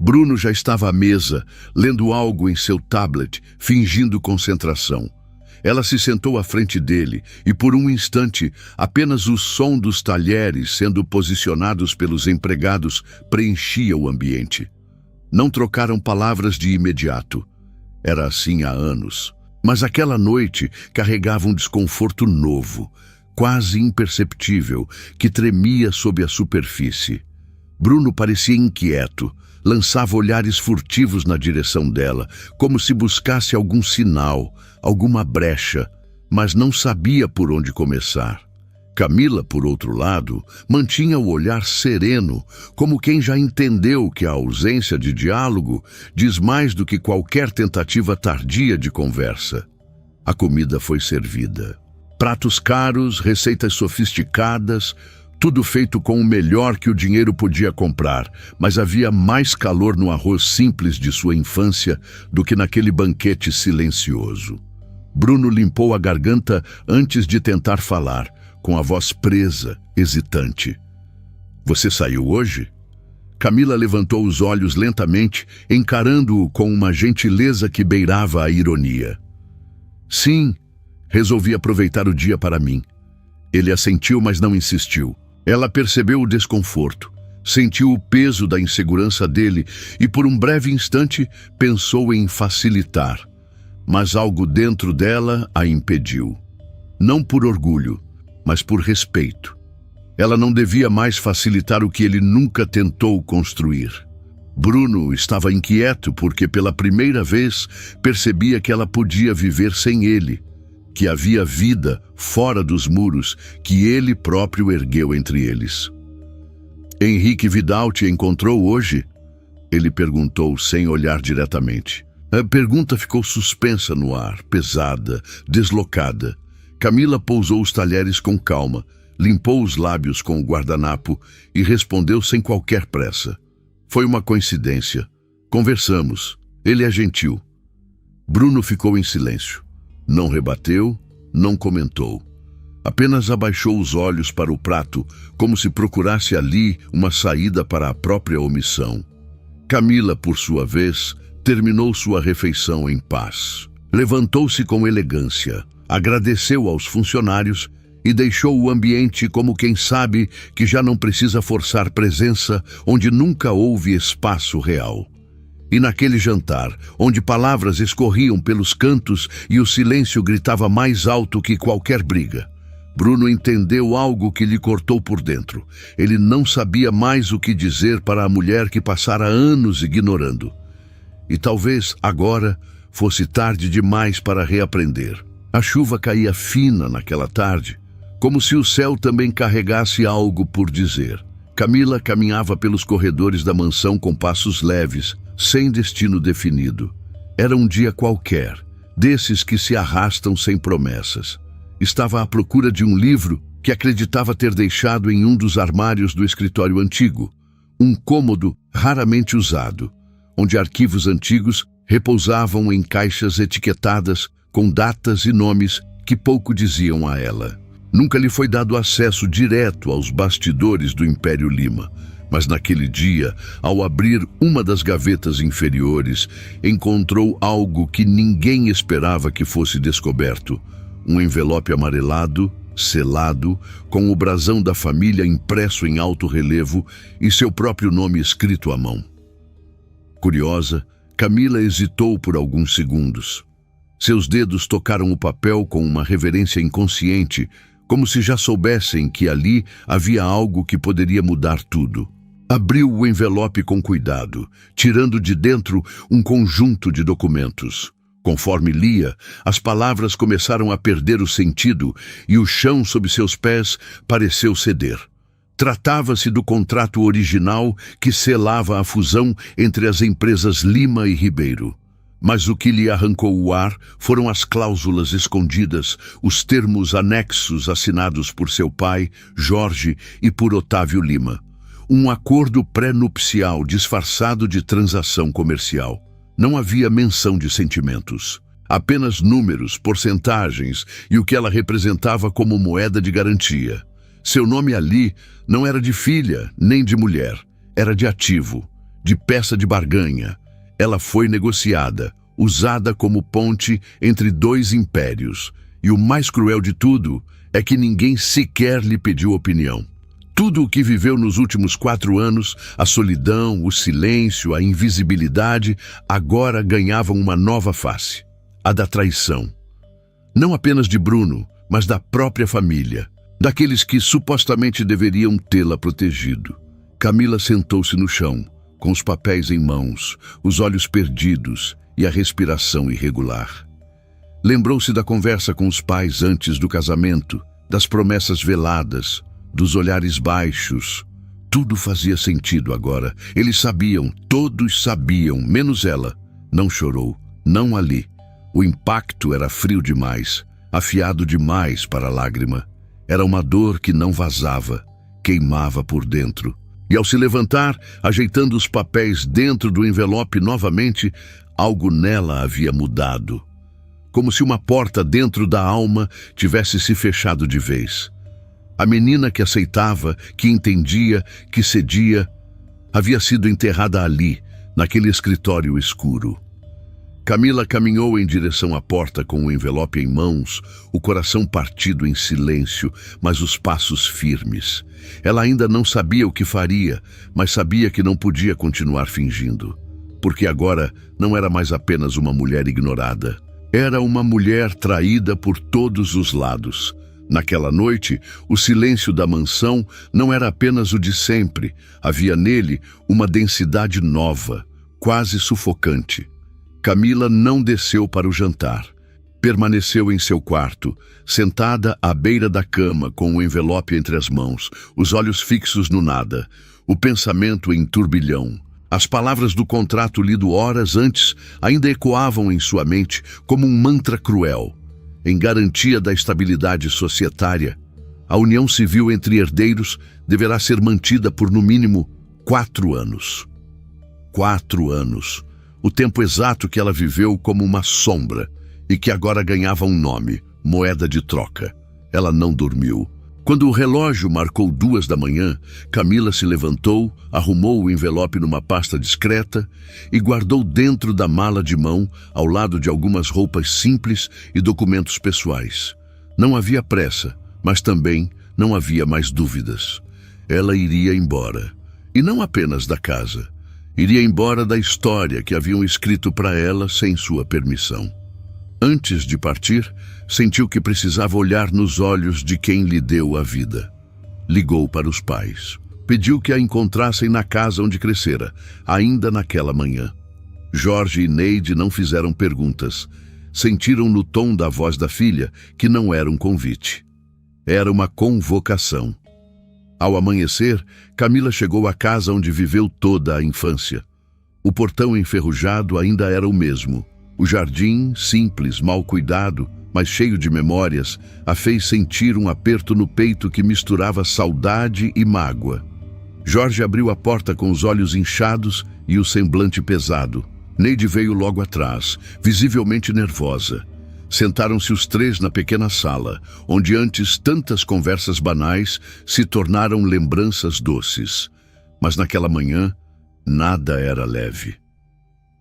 Bruno já estava à mesa, lendo algo em seu tablet, fingindo concentração. Ela se sentou à frente dele e, por um instante, apenas o som dos talheres sendo posicionados pelos empregados preenchia o ambiente. Não trocaram palavras de imediato. Era assim há anos. Mas aquela noite carregava um desconforto novo, quase imperceptível, que tremia sob a superfície. Bruno parecia inquieto. Lançava olhares furtivos na direção dela, como se buscasse algum sinal, alguma brecha, mas não sabia por onde começar. Camila, por outro lado, mantinha o olhar sereno, como quem já entendeu que a ausência de diálogo diz mais do que qualquer tentativa tardia de conversa. A comida foi servida. Pratos caros, receitas sofisticadas, tudo feito com o melhor que o dinheiro podia comprar, mas havia mais calor no arroz simples de sua infância do que naquele banquete silencioso. Bruno limpou a garganta antes de tentar falar, com a voz presa, hesitante. "Você saiu hoje?" Camila levantou os olhos lentamente, encarando-o com uma gentileza que beirava a ironia. "Sim, resolvi aproveitar o dia para mim." Ele assentiu, mas não insistiu. Ela percebeu o desconforto, sentiu o peso da insegurança dele e, por um breve instante, pensou em facilitar. Mas algo dentro dela a impediu. Não por orgulho, mas por respeito. Ela não devia mais facilitar o que ele nunca tentou construir. Bruno estava inquieto porque, pela primeira vez, percebia que ela podia viver sem ele, que havia vida fora dos muros que ele próprio ergueu entre eles. "Henrique Vidal te encontrou hoje?" Ele perguntou sem olhar diretamente. A pergunta ficou suspensa no ar, pesada, deslocada. Camila pousou os talheres com calma, limpou os lábios com o guardanapo e respondeu sem qualquer pressa. "Foi uma coincidência. Conversamos. Ele é gentil. Bruno ficou em silêncio. Não rebateu, não comentou. Apenas abaixou os olhos para o prato, como se procurasse ali uma saída para a própria omissão. Camila, por sua vez, terminou sua refeição em paz. Levantou-se com elegância, agradeceu aos funcionários e deixou o ambiente como quem sabe que já não precisa forçar presença onde nunca houve espaço real. E naquele jantar, onde palavras escorriam pelos cantos e o silêncio gritava mais alto que qualquer briga, Bruno entendeu algo que lhe cortou por dentro. Ele não sabia mais o que dizer para a mulher que passara anos ignorando. E talvez agora fosse tarde demais para reaprender. A chuva caía fina naquela tarde, como se o céu também carregasse algo por dizer. Camila caminhava pelos corredores da mansão com passos leves, sem destino definido. Era um dia qualquer, desses que se arrastam sem promessas. Estava à procura de um livro que acreditava ter deixado em um dos armários do escritório antigo, um cômodo raramente usado, onde arquivos antigos repousavam em caixas etiquetadas com datas e nomes que pouco diziam a ela. Nunca lhe foi dado acesso direto aos bastidores do Império Lima, mas naquele dia, ao abrir uma das gavetas inferiores, encontrou algo que ninguém esperava que fosse descoberto. Um envelope amarelado, selado, com o brasão da família impresso em alto relevo e seu próprio nome escrito à mão. Curiosa, Camila hesitou por alguns segundos. Seus dedos tocaram o papel com uma reverência inconsciente, como se já soubessem que ali havia algo que poderia mudar tudo. Abriu o envelope com cuidado, tirando de dentro um conjunto de documentos. Conforme lia, as palavras começaram a perder o sentido e o chão sob seus pés pareceu ceder. Tratava-se do contrato original que selava a fusão entre as empresas Lima e Ribeiro. Mas o que lhe arrancou o ar foram as cláusulas escondidas, os termos anexos assinados por seu pai, Jorge, e por Otávio Lima. Um acordo pré-nupcial disfarçado de transação comercial. Não havia menção de sentimentos. Apenas números, porcentagens e o que ela representava como moeda de garantia. Seu nome ali não era de filha, nem de mulher. Era de ativo, de peça de barganha. Ela foi negociada, usada como ponte entre dois impérios. E o mais cruel de tudo é que ninguém sequer lhe pediu opinião. Tudo o que viveu nos últimos 4 anos, a solidão, o silêncio, a invisibilidade, agora ganhavam uma nova face, a da traição. Não apenas de Bruno, mas da própria família, daqueles que supostamente deveriam tê-la protegido. Camila sentou-se no chão, com os papéis em mãos, os olhos perdidos e a respiração irregular. Lembrou-se da conversa com os pais antes do casamento, das promessas veladas, dos olhares baixos. Tudo fazia sentido agora. Eles sabiam, todos sabiam, menos ela. Não chorou, não ali. O impacto era frio demais, afiado demais para a lágrima. Era uma dor que não vazava, queimava por dentro. E ao se levantar, ajeitando os papéis dentro do envelope novamente, algo nela havia mudado. Como se uma porta dentro da alma tivesse se fechado de vez. A menina que aceitava, que entendia, que cedia, havia sido enterrada ali, naquele escritório escuro. Camila caminhou em direção à porta com o envelope em mãos, o coração partido em silêncio, mas os passos firmes. Ela ainda não sabia o que faria, mas sabia que não podia continuar fingindo. Porque agora não era mais apenas uma mulher ignorada. Era uma mulher traída por todos os lados. Naquela noite, o silêncio da mansão não era apenas o de sempre. Havia nele uma densidade nova, quase sufocante. Camila não desceu para o jantar. Permaneceu em seu quarto, sentada à beira da cama com o envelope entre as mãos, os olhos fixos no nada, o pensamento em turbilhão. As palavras do contrato lido horas antes ainda ecoavam em sua mente como um mantra cruel. Em garantia da estabilidade societária, a união civil entre herdeiros deverá ser mantida por no mínimo 4 anos. 4 anos. O tempo exato que ela viveu como uma sombra e que agora ganhava um nome, moeda de troca. Ela não dormiu. Quando o relógio marcou 2 da manhã, Camila se levantou, arrumou o envelope numa pasta discreta e guardou dentro da mala de mão, ao lado de algumas roupas simples e documentos pessoais. Não havia pressa, mas também não havia mais dúvidas. Ela iria embora. E não apenas da casa. Iria embora da história que haviam escrito para ela sem sua permissão. Antes de partir, sentiu que precisava olhar nos olhos de quem lhe deu a vida. Ligou para os pais. Pediu que a encontrassem na casa onde crescera, ainda naquela manhã. Jorge e Neide não fizeram perguntas. Sentiram no tom da voz da filha que não era um convite. Era uma convocação. Ao amanhecer, Camila chegou à casa onde viveu toda a infância. O portão enferrujado ainda era o mesmo. O jardim, simples, mal cuidado, mas cheio de memórias, a fez sentir um aperto no peito que misturava saudade e mágoa. Jorge abriu a porta com os olhos inchados e o semblante pesado. Neide veio logo atrás, visivelmente nervosa. Sentaram-se os 3 na pequena sala, onde antes tantas conversas banais se tornaram lembranças doces. Mas naquela manhã, nada era leve.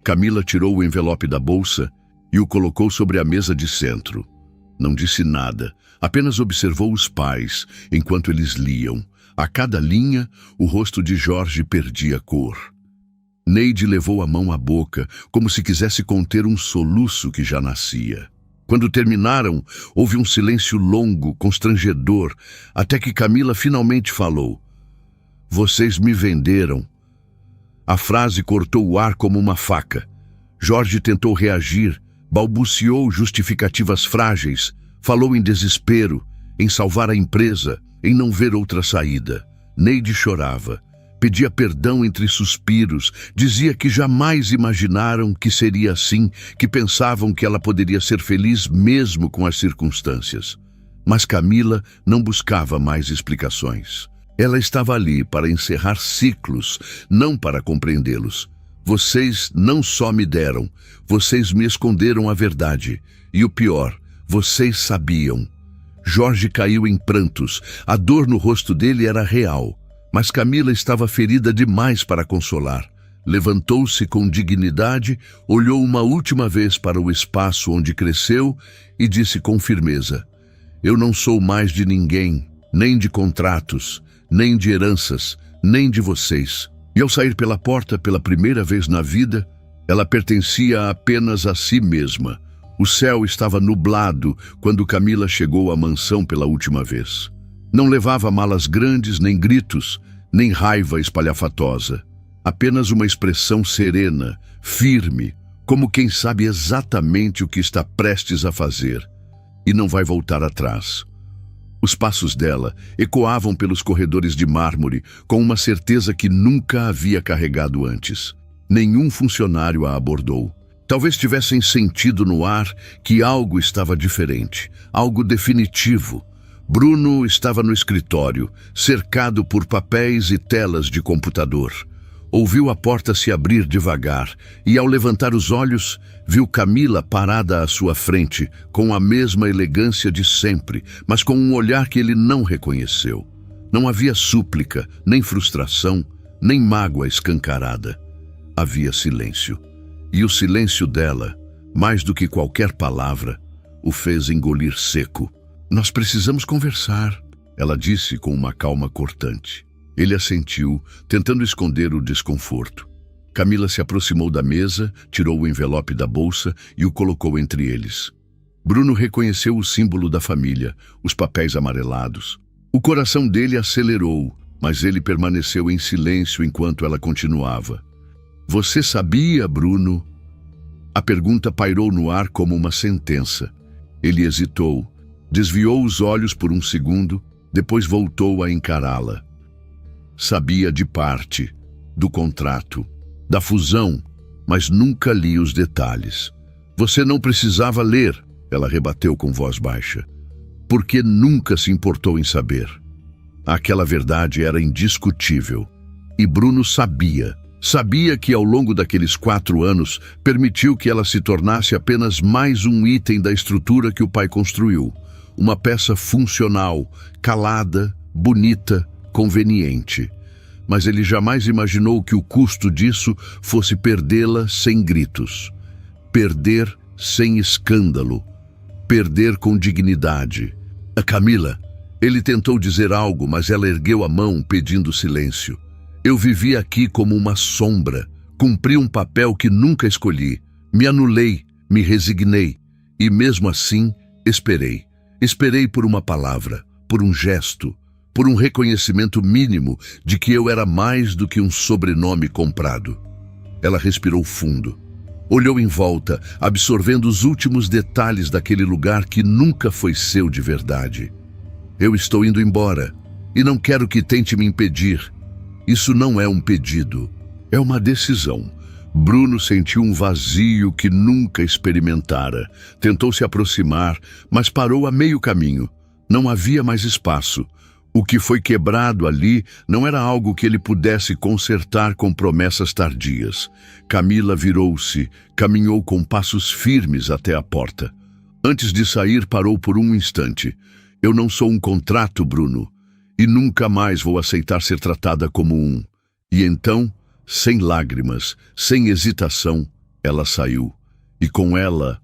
Camila tirou o envelope da bolsa e o colocou sobre a mesa de centro. Não disse nada, apenas observou os pais enquanto eles liam. A cada linha, o rosto de Jorge perdia cor. Neide levou a mão à boca, como se quisesse conter um soluço que já nascia. Quando terminaram, houve um silêncio longo, constrangedor, até que Camila finalmente falou. "Vocês me venderam." A frase cortou o ar como uma faca. Jorge tentou reagir, balbuciou justificativas frágeis, falou em desespero, em salvar a empresa, em não ver outra saída. Neide chorava, pedia perdão entre suspiros, dizia que jamais imaginaram que seria assim, que pensavam que ela poderia ser feliz mesmo com as circunstâncias. Mas Camila não buscava mais explicações. Ela estava ali para encerrar ciclos, não para compreendê-los. Vocês não só me deram, vocês me esconderam a verdade. E o pior, vocês sabiam. Jorge caiu em prantos. A dor no rosto dele era real. Mas Camila estava ferida demais para consolar. Levantou-se com dignidade, olhou uma última vez para o espaço onde cresceu e disse com firmeza: "Eu não sou mais de ninguém, nem de contratos, nem de heranças, nem de vocês." E ao sair pela porta pela primeira vez na vida, ela pertencia apenas a si mesma. O céu estava nublado quando Camila chegou à mansão pela última vez. Não levava malas grandes, nem gritos, nem raiva espalhafatosa. Apenas uma expressão serena, firme, como quem sabe exatamente o que está prestes a fazer e não vai voltar atrás. Os passos dela ecoavam pelos corredores de mármore com uma certeza que nunca havia carregado antes. Nenhum funcionário a abordou. Talvez tivessem sentido no ar que algo estava diferente, algo definitivo. Bruno estava no escritório, cercado por papéis e telas de computador. Ouviu a porta se abrir devagar e, ao levantar os olhos, viu Camila parada à sua frente, com a mesma elegância de sempre, mas com um olhar que ele não reconheceu. Não havia súplica, nem frustração, nem mágoa escancarada. Havia silêncio. E o silêncio dela, mais do que qualquer palavra, o fez engolir seco. "Nós precisamos conversar", ela disse com uma calma cortante. Ele assentiu, tentando esconder o desconforto. Camila se aproximou da mesa, tirou o envelope da bolsa e o colocou entre eles. Bruno reconheceu o símbolo da família, os papéis amarelados. O coração dele acelerou, mas ele permaneceu em silêncio enquanto ela continuava. "Você sabia, Bruno?" A pergunta pairou no ar como uma sentença. Ele hesitou, desviou os olhos por um segundo, depois voltou a encará-la. Sabia de parte, do contrato, da fusão, mas nunca li os detalhes. "Você não precisava ler", ela rebateu com voz baixa, "porque nunca se importou em saber." Aquela verdade era indiscutível. E Bruno sabia, Sabia que ao longo daqueles 4 anos permitiu que ela se tornasse apenas mais um item da estrutura que o pai construiu. Uma peça funcional, calada, bonita, conveniente. Mas ele jamais imaginou que o custo disso fosse perdê-la sem gritos. Perder sem escândalo. Perder com dignidade. A Camila, ele tentou dizer algo, mas ela ergueu a mão pedindo silêncio. Eu vivi aqui como uma sombra, cumpri um papel que nunca escolhi, me anulei, me resignei e mesmo assim esperei. Esperei por uma palavra, por um gesto, por um reconhecimento mínimo de que eu era mais do que um sobrenome comprado. Ela respirou fundo, olhou em volta, absorvendo os últimos detalhes daquele lugar que nunca foi seu de verdade. Eu estou indo embora e não quero que tente me impedir. Isso não é um pedido, é uma decisão. Bruno sentiu um vazio que nunca experimentara. Tentou se aproximar, mas parou a meio caminho. Não havia mais espaço. O que foi quebrado ali não era algo que ele pudesse consertar com promessas tardias. Camila virou-se, caminhou com passos firmes até a porta. Antes de sair, parou por um instante. Eu não sou um contrato, Bruno. E nunca mais vou aceitar ser tratada como um. E então, sem lágrimas, sem hesitação, ela saiu. E com ela,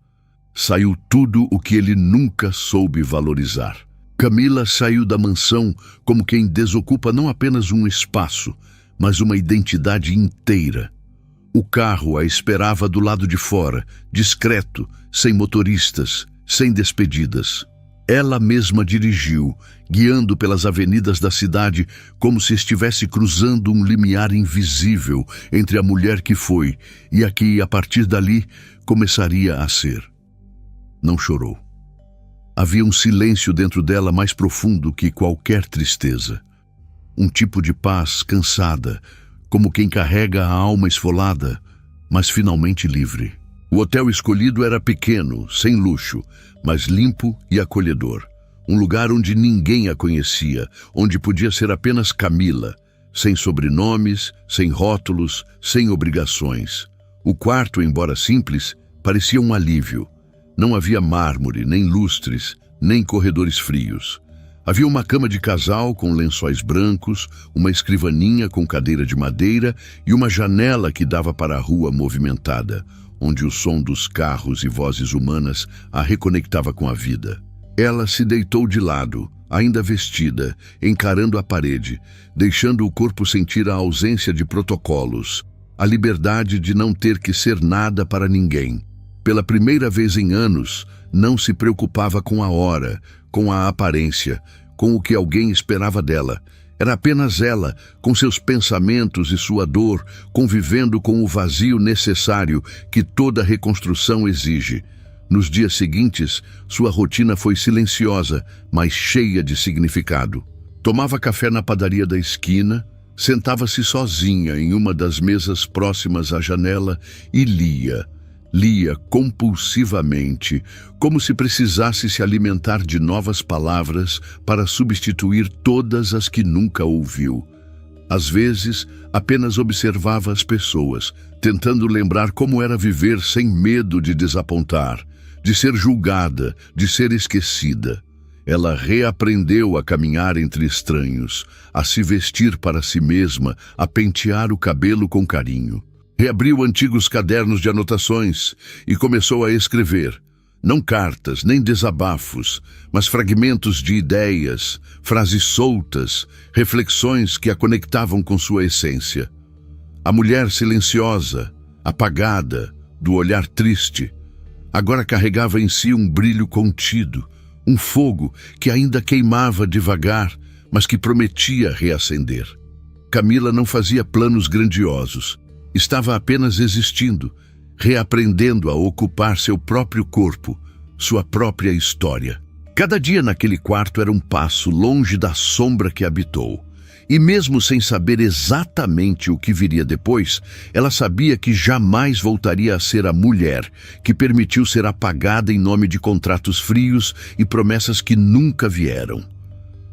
saiu tudo o que ele nunca soube valorizar. Camila saiu da mansão como quem desocupa não apenas um espaço, mas uma identidade inteira. O carro a esperava do lado de fora, discreto, sem motoristas, sem despedidas. Ela mesma dirigiu, guiando pelas avenidas da cidade como se estivesse cruzando um limiar invisível entre a mulher que foi e a que, a partir dali, começaria a ser. Não chorou. Havia um silêncio dentro dela mais profundo que qualquer tristeza. Um tipo de paz cansada, como quem carrega a alma esfolada, mas finalmente livre. O hotel escolhido era pequeno, sem luxo, mas limpo e acolhedor. Um lugar onde ninguém a conhecia, onde podia ser apenas Camila, sem sobrenomes, sem rótulos, sem obrigações. O quarto, embora simples, parecia um alívio. Não havia mármore, nem lustres, nem corredores frios. Havia uma cama de casal com lençóis brancos, uma escrivaninha com cadeira de madeira e uma janela que dava para a rua movimentada, onde o som dos carros e vozes humanas a reconectava com a vida. Ela se deitou de lado, ainda vestida, encarando a parede, deixando o corpo sentir a ausência de protocolos, a liberdade de não ter que ser nada para ninguém. Pela primeira vez em anos, não se preocupava com a hora, com a aparência, com o que alguém esperava dela. Era apenas ela, com seus pensamentos e sua dor, convivendo com o vazio necessário que toda reconstrução exige. Nos dias seguintes, sua rotina foi silenciosa, mas cheia de significado. Tomava café na padaria da esquina, sentava-se sozinha em uma das mesas próximas à janela e lia. Lia compulsivamente, como se precisasse se alimentar de novas palavras para substituir todas as que nunca ouviu. Às vezes, apenas observava as pessoas, tentando lembrar como era viver sem medo de desapontar, de ser julgada, de ser esquecida. Ela reaprendeu a caminhar entre estranhos, a se vestir para si mesma, a pentear o cabelo com carinho. Reabriu antigos cadernos de anotações e começou a escrever. Não cartas, nem desabafos, mas fragmentos de ideias, frases soltas, reflexões que a conectavam com sua essência. A mulher silenciosa, apagada, do olhar triste, agora carregava em si um brilho contido, um fogo que ainda queimava devagar, mas que prometia reacender. Camila não fazia planos grandiosos. Estava apenas existindo, reaprendendo a ocupar seu próprio corpo, sua própria história. Cada dia naquele quarto era um passo longe da sombra que habitou. E mesmo sem saber exatamente o que viria depois, ela sabia que jamais voltaria a ser a mulher que permitiu ser apagada em nome de contratos frios e promessas que nunca vieram.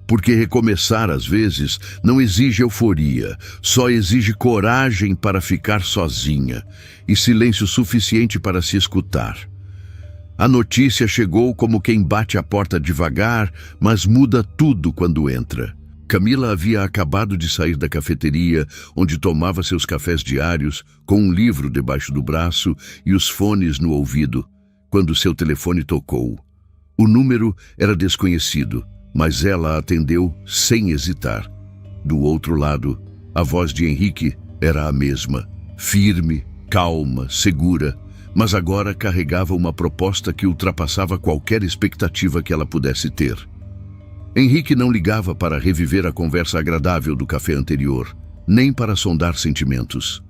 Porque recomeçar, às vezes, não exige euforia, só exige coragem para ficar sozinha e silêncio suficiente para se escutar. A notícia chegou como quem bate a porta devagar, mas muda tudo quando entra. Camila havia acabado de sair da cafeteria, onde tomava seus cafés diários, com um livro debaixo do braço e os fones no ouvido, quando seu telefone tocou. O número era desconhecido, mas ela atendeu sem hesitar. Do outro lado, a voz de Henrique era a mesma, firme, calma, segura, mas agora carregava uma proposta que ultrapassava qualquer expectativa que ela pudesse ter. Henrique não ligava para reviver a conversa agradável do café anterior, nem para sondar sentimentos.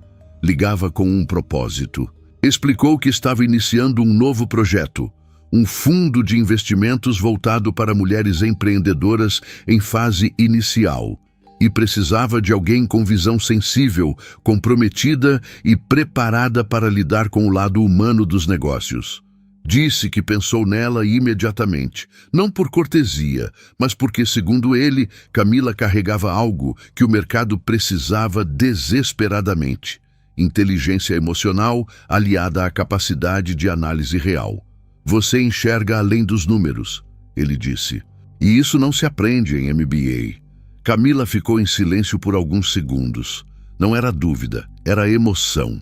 Ligava com um propósito. Explicou que estava iniciando um novo projeto, um fundo de investimentos voltado para mulheres empreendedoras em fase inicial, e precisava de alguém com visão sensível, comprometida e preparada para lidar com o lado humano dos negócios. Disse que pensou nela imediatamente, não por cortesia, mas porque, segundo ele, Camila carregava algo que o mercado precisava desesperadamente: inteligência emocional aliada à capacidade de análise real. Você enxerga além dos números, ele disse. E isso não se aprende em MBA. Camila ficou em silêncio por alguns segundos. Não era dúvida, era emoção.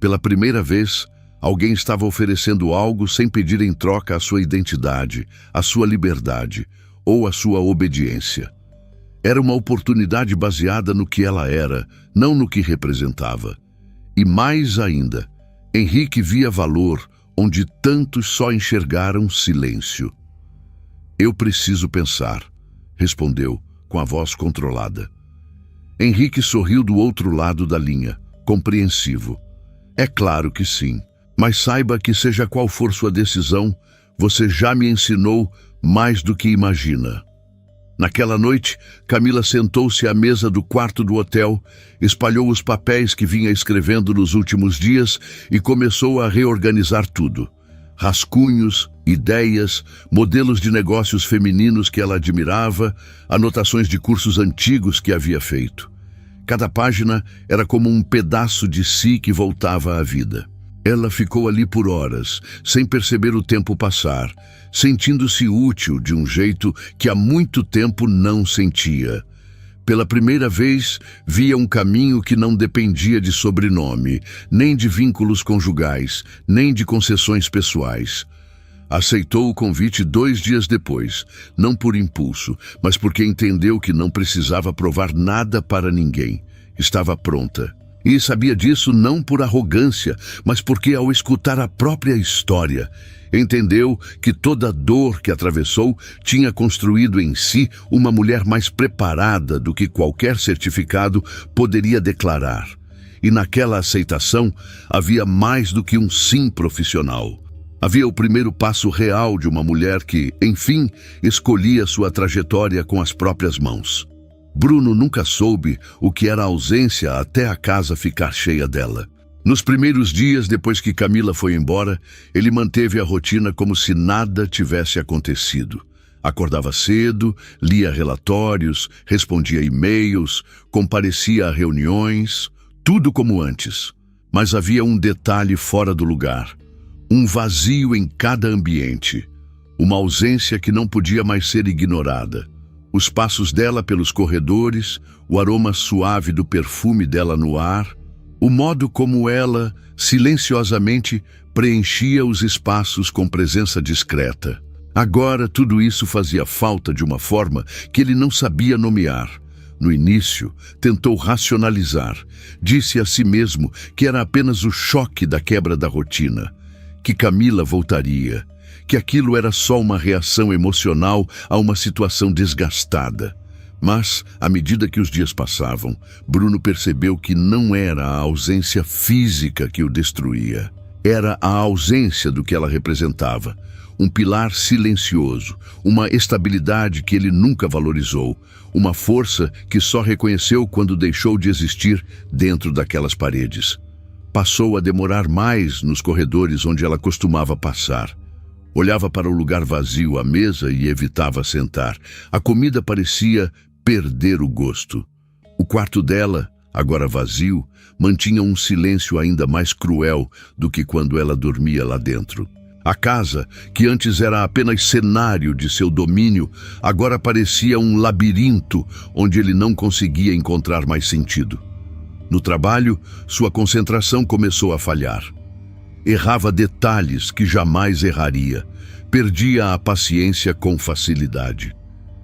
Pela primeira vez, alguém estava oferecendo algo sem pedir em troca a sua identidade, a sua liberdade ou a sua obediência. Era uma oportunidade baseada no que ela era, não no que representava. E mais ainda, Henrique via valor onde tantos só enxergaram silêncio. Eu preciso pensar, respondeu, com a voz controlada. Henrique sorriu do outro lado da linha, compreensivo. É claro que sim, mas saiba que seja qual for sua decisão, você já me ensinou mais do que imagina. Naquela noite, Camila sentou-se à mesa do quarto do hotel, espalhou os papéis que vinha escrevendo nos últimos dias e começou a reorganizar tudo. Rascunhos, ideias, modelos de negócios femininos que ela admirava, anotações de cursos antigos que havia feito. Cada página era como um pedaço de si que voltava à vida. Ela ficou ali por horas, sem perceber o tempo passar, sentindo-se útil de um jeito que há muito tempo não sentia. Pela primeira vez, via um caminho que não dependia de sobrenome, nem de vínculos conjugais, nem de concessões pessoais. Aceitou o convite 2 dias depois, não por impulso, mas porque entendeu que não precisava provar nada para ninguém. Estava pronta. E sabia disso não por arrogância, mas porque, ao escutar a própria história, entendeu que toda a dor que atravessou tinha construído em si uma mulher mais preparada do que qualquer certificado poderia declarar. E naquela aceitação havia mais do que um sim profissional. Havia o primeiro passo real de uma mulher que, enfim, escolhia sua trajetória com as próprias mãos. Bruno nunca soube o que era a ausência até a casa ficar cheia dela. Nos primeiros dias depois que Camila foi embora, ele manteve a rotina como se nada tivesse acontecido. Acordava cedo, lia relatórios, respondia e-mails, comparecia a reuniões, tudo como antes. Mas havia um detalhe fora do lugar, um vazio em cada ambiente, uma ausência que não podia mais ser ignorada. Os passos dela pelos corredores, o aroma suave do perfume dela no ar, o modo como ela, silenciosamente, preenchia os espaços com presença discreta. Agora tudo isso fazia falta de uma forma que ele não sabia nomear. No início, tentou racionalizar. Disse a si mesmo que era apenas o choque da quebra da rotina, que Camila voltaria, que aquilo era só uma reação emocional a uma situação desgastada. Mas, à medida que os dias passavam, Bruno percebeu que não era a ausência física que o destruía. Era a ausência do que ela representava. Um pilar silencioso, uma estabilidade que ele nunca valorizou, uma força que só reconheceu quando deixou de existir dentro daquelas paredes. Passou a demorar mais nos corredores onde ela costumava passar. Olhava para o lugar vazio à mesa e evitava sentar. A comida parecia perder o gosto. O quarto dela, agora vazio, mantinha um silêncio ainda mais cruel do que quando ela dormia lá dentro. A casa, que antes era apenas cenário de seu domínio, agora parecia um labirinto onde ele não conseguia encontrar mais sentido. No trabalho, sua concentração começou a falhar. Errava detalhes que jamais erraria. Perdia a paciência com facilidade.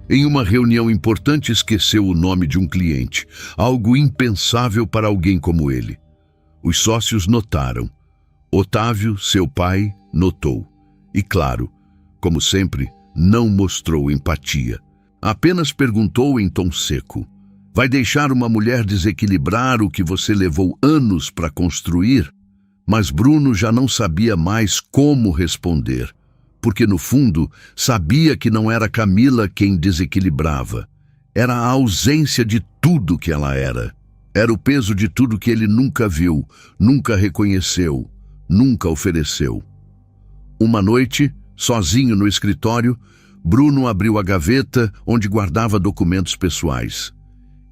Em uma reunião importante, esqueceu o nome de um cliente, algo impensável para alguém como ele. Os sócios notaram. Otávio, seu pai, notou. E claro, como sempre, não mostrou empatia. Apenas perguntou em tom seco: vai deixar uma mulher desequilibrar o que você levou anos para construir? Mas Bruno já não sabia mais como responder, porque no fundo sabia que não era Camila quem desequilibrava. Era a ausência de tudo que ela era. Era o peso de tudo que ele nunca viu, nunca reconheceu, nunca ofereceu. Uma noite, sozinho no escritório, Bruno abriu a gaveta onde guardava documentos pessoais.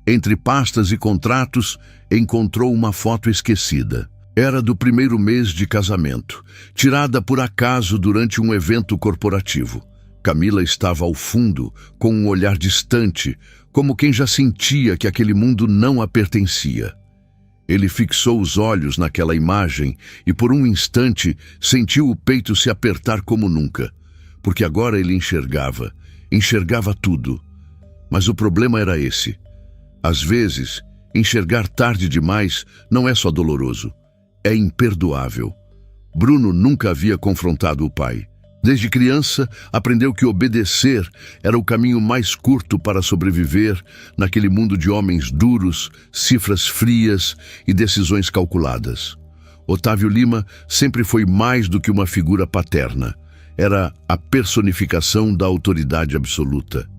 Entre pastas e contratos, encontrou uma foto esquecida. Era do primeiro mês de casamento, tirada por acaso durante um evento corporativo. Camila estava ao fundo, com um olhar distante, como quem já sentia que aquele mundo não a pertencia. Ele fixou os olhos naquela imagem e por um instante sentiu o peito se apertar como nunca, porque agora ele enxergava tudo. Mas o problema era esse. Às vezes, enxergar tarde demais não é só doloroso, é imperdoável. Bruno nunca havia confrontado o pai. Desde criança, aprendeu que obedecer era o caminho mais curto para sobreviver naquele mundo de homens duros, cifras frias e decisões calculadas. Otávio Lima sempre foi mais do que uma figura paterna. Era a personificação da autoridade absoluta.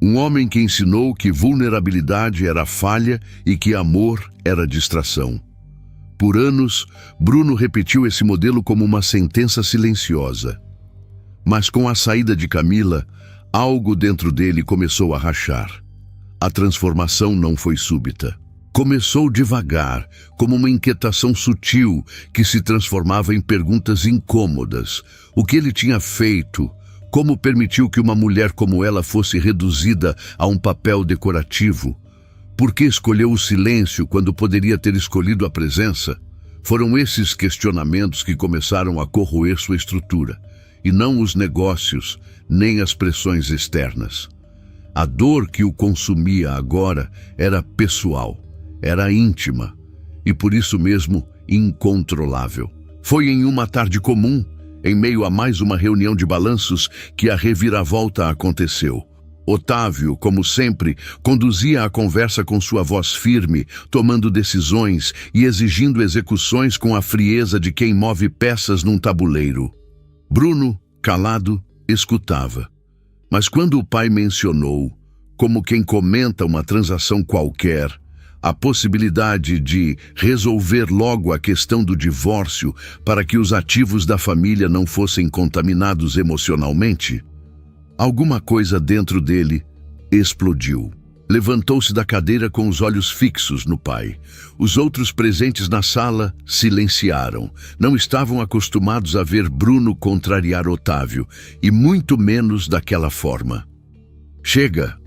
Um homem que ensinou que vulnerabilidade era falha e que amor era distração. Por anos, Bruno repetiu esse modelo como uma sentença silenciosa. Mas com a saída de Camila, algo dentro dele começou a rachar. A transformação não foi súbita. Começou devagar, como uma inquietação sutil que se transformava em perguntas incômodas. O que ele tinha feito? Como permitiu que uma mulher como ela fosse reduzida a um papel decorativo? Por que escolheu o silêncio quando poderia ter escolhido a presença? Foram esses questionamentos que começaram a corroer sua estrutura, e não os negócios, nem as pressões externas. A dor que o consumia agora era pessoal, era íntima, e por isso mesmo incontrolável. Foi em uma tarde comum, em meio a mais uma reunião de balanços, que a reviravolta aconteceu. Otávio, como sempre, conduzia a conversa com sua voz firme, tomando decisões e exigindo execuções com a frieza de quem move peças num tabuleiro. Bruno, calado, escutava. Mas quando o pai mencionou, como quem comenta uma transação qualquer, a possibilidade de resolver logo a questão do divórcio para que os ativos da família não fossem contaminados emocionalmente, alguma coisa dentro dele explodiu. Levantou-se da cadeira com os olhos fixos no pai. Os outros presentes na sala silenciaram. Não estavam acostumados a ver Bruno contrariar Otávio, e muito menos daquela forma. Chega!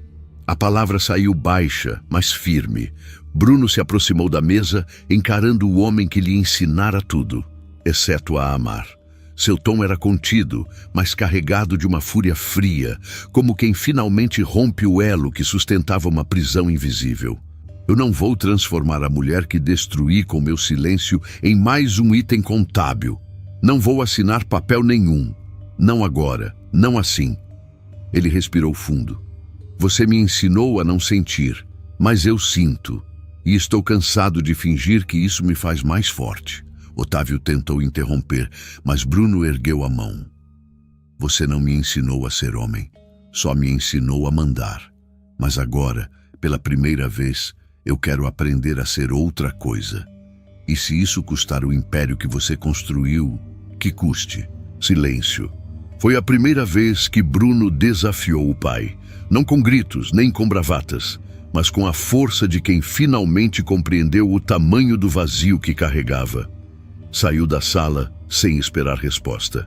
A palavra saiu baixa, mas firme. Bruno se aproximou da mesa, encarando o homem que lhe ensinara tudo, exceto a amar. Seu tom era contido, mas carregado de uma fúria fria, como quem finalmente rompe o elo que sustentava uma prisão invisível. Eu não vou transformar a mulher que destruí com meu silêncio em mais um item contábil. Não vou assinar papel nenhum. Não agora, não assim. Ele respirou fundo. Você me ensinou a não sentir, mas eu sinto, e estou cansado de fingir que isso me faz mais forte. Otávio tentou interromper, mas Bruno ergueu a mão. Você não me ensinou a ser homem, só me ensinou a mandar. Mas agora, pela primeira vez, eu quero aprender a ser outra coisa. E se isso custar o império que você construiu, que custe. Silêncio. Foi a primeira vez que Bruno desafiou o pai, não com gritos nem com bravatas, mas com a força de quem finalmente compreendeu o tamanho do vazio que carregava. Saiu da sala sem esperar resposta.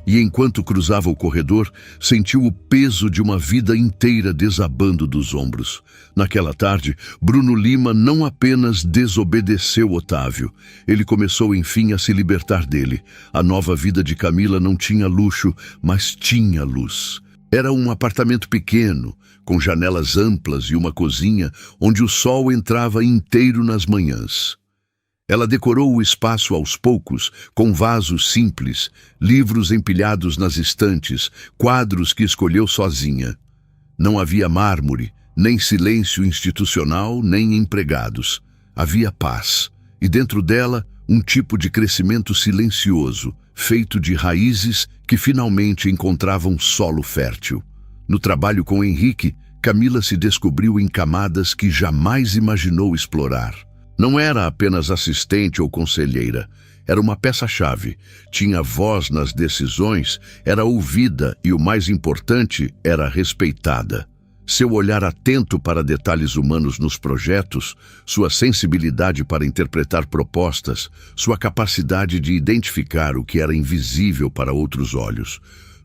E enquanto cruzava o corredor, sentiu o peso de uma vida inteira desabando dos ombros. Naquela tarde, Bruno Lima não apenas desobedeceu Otávio, ele começou enfim a se libertar dele. A nova vida de Camila não tinha luxo, mas tinha luz. Era um apartamento pequeno, com janelas amplas e uma cozinha onde o sol entrava inteiro nas manhãs. Ela decorou o espaço aos poucos, com vasos simples, livros empilhados nas estantes, quadros que escolheu sozinha. Não havia mármore, nem silêncio institucional, nem empregados. Havia paz, e dentro dela um tipo de crescimento silencioso, feito de raízes que finalmente encontravam solo fértil. No trabalho com Henrique, Camila se descobriu em camadas que jamais imaginou explorar. Não era apenas assistente ou conselheira, era uma peça-chave, tinha voz nas decisões, era ouvida e, o mais importante, era respeitada. Seu olhar atento para detalhes humanos nos projetos, sua sensibilidade para interpretar propostas, sua capacidade de identificar o que era invisível para outros olhos,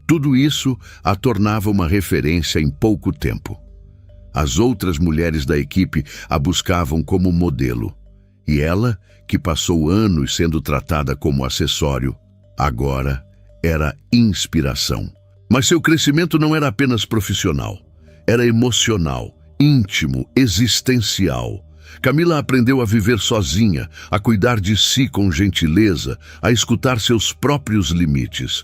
tudo isso a tornava uma referência em pouco tempo. As outras mulheres da equipe a buscavam como modelo. E ela, que passou anos sendo tratada como acessório, agora era inspiração. Mas seu crescimento não era apenas profissional, era emocional, íntimo, existencial. Camila aprendeu a viver sozinha, a cuidar de si com gentileza, a escutar seus próprios limites.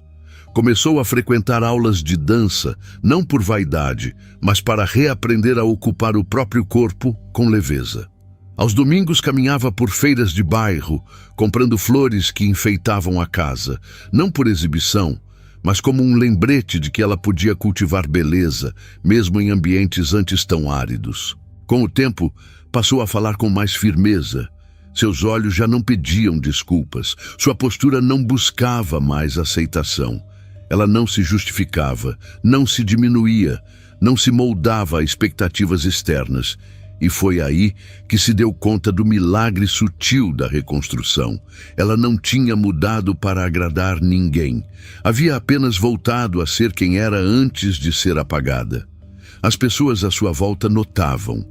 Começou a frequentar aulas de dança, não por vaidade, mas para reaprender a ocupar o próprio corpo com leveza. Aos domingos caminhava por feiras de bairro, comprando flores que enfeitavam a casa, não por exibição, mas como um lembrete de que ela podia cultivar beleza, mesmo em ambientes antes tão áridos. Com o tempo, passou a falar com mais firmeza. Seus olhos já não pediam desculpas, sua postura não buscava mais aceitação. Ela não se justificava, não se diminuía, não se moldava a expectativas externas. E foi aí que se deu conta do milagre sutil da reconstrução. Ela não tinha mudado para agradar ninguém. Havia apenas voltado a ser quem era antes de ser apagada. As pessoas à sua volta notavam.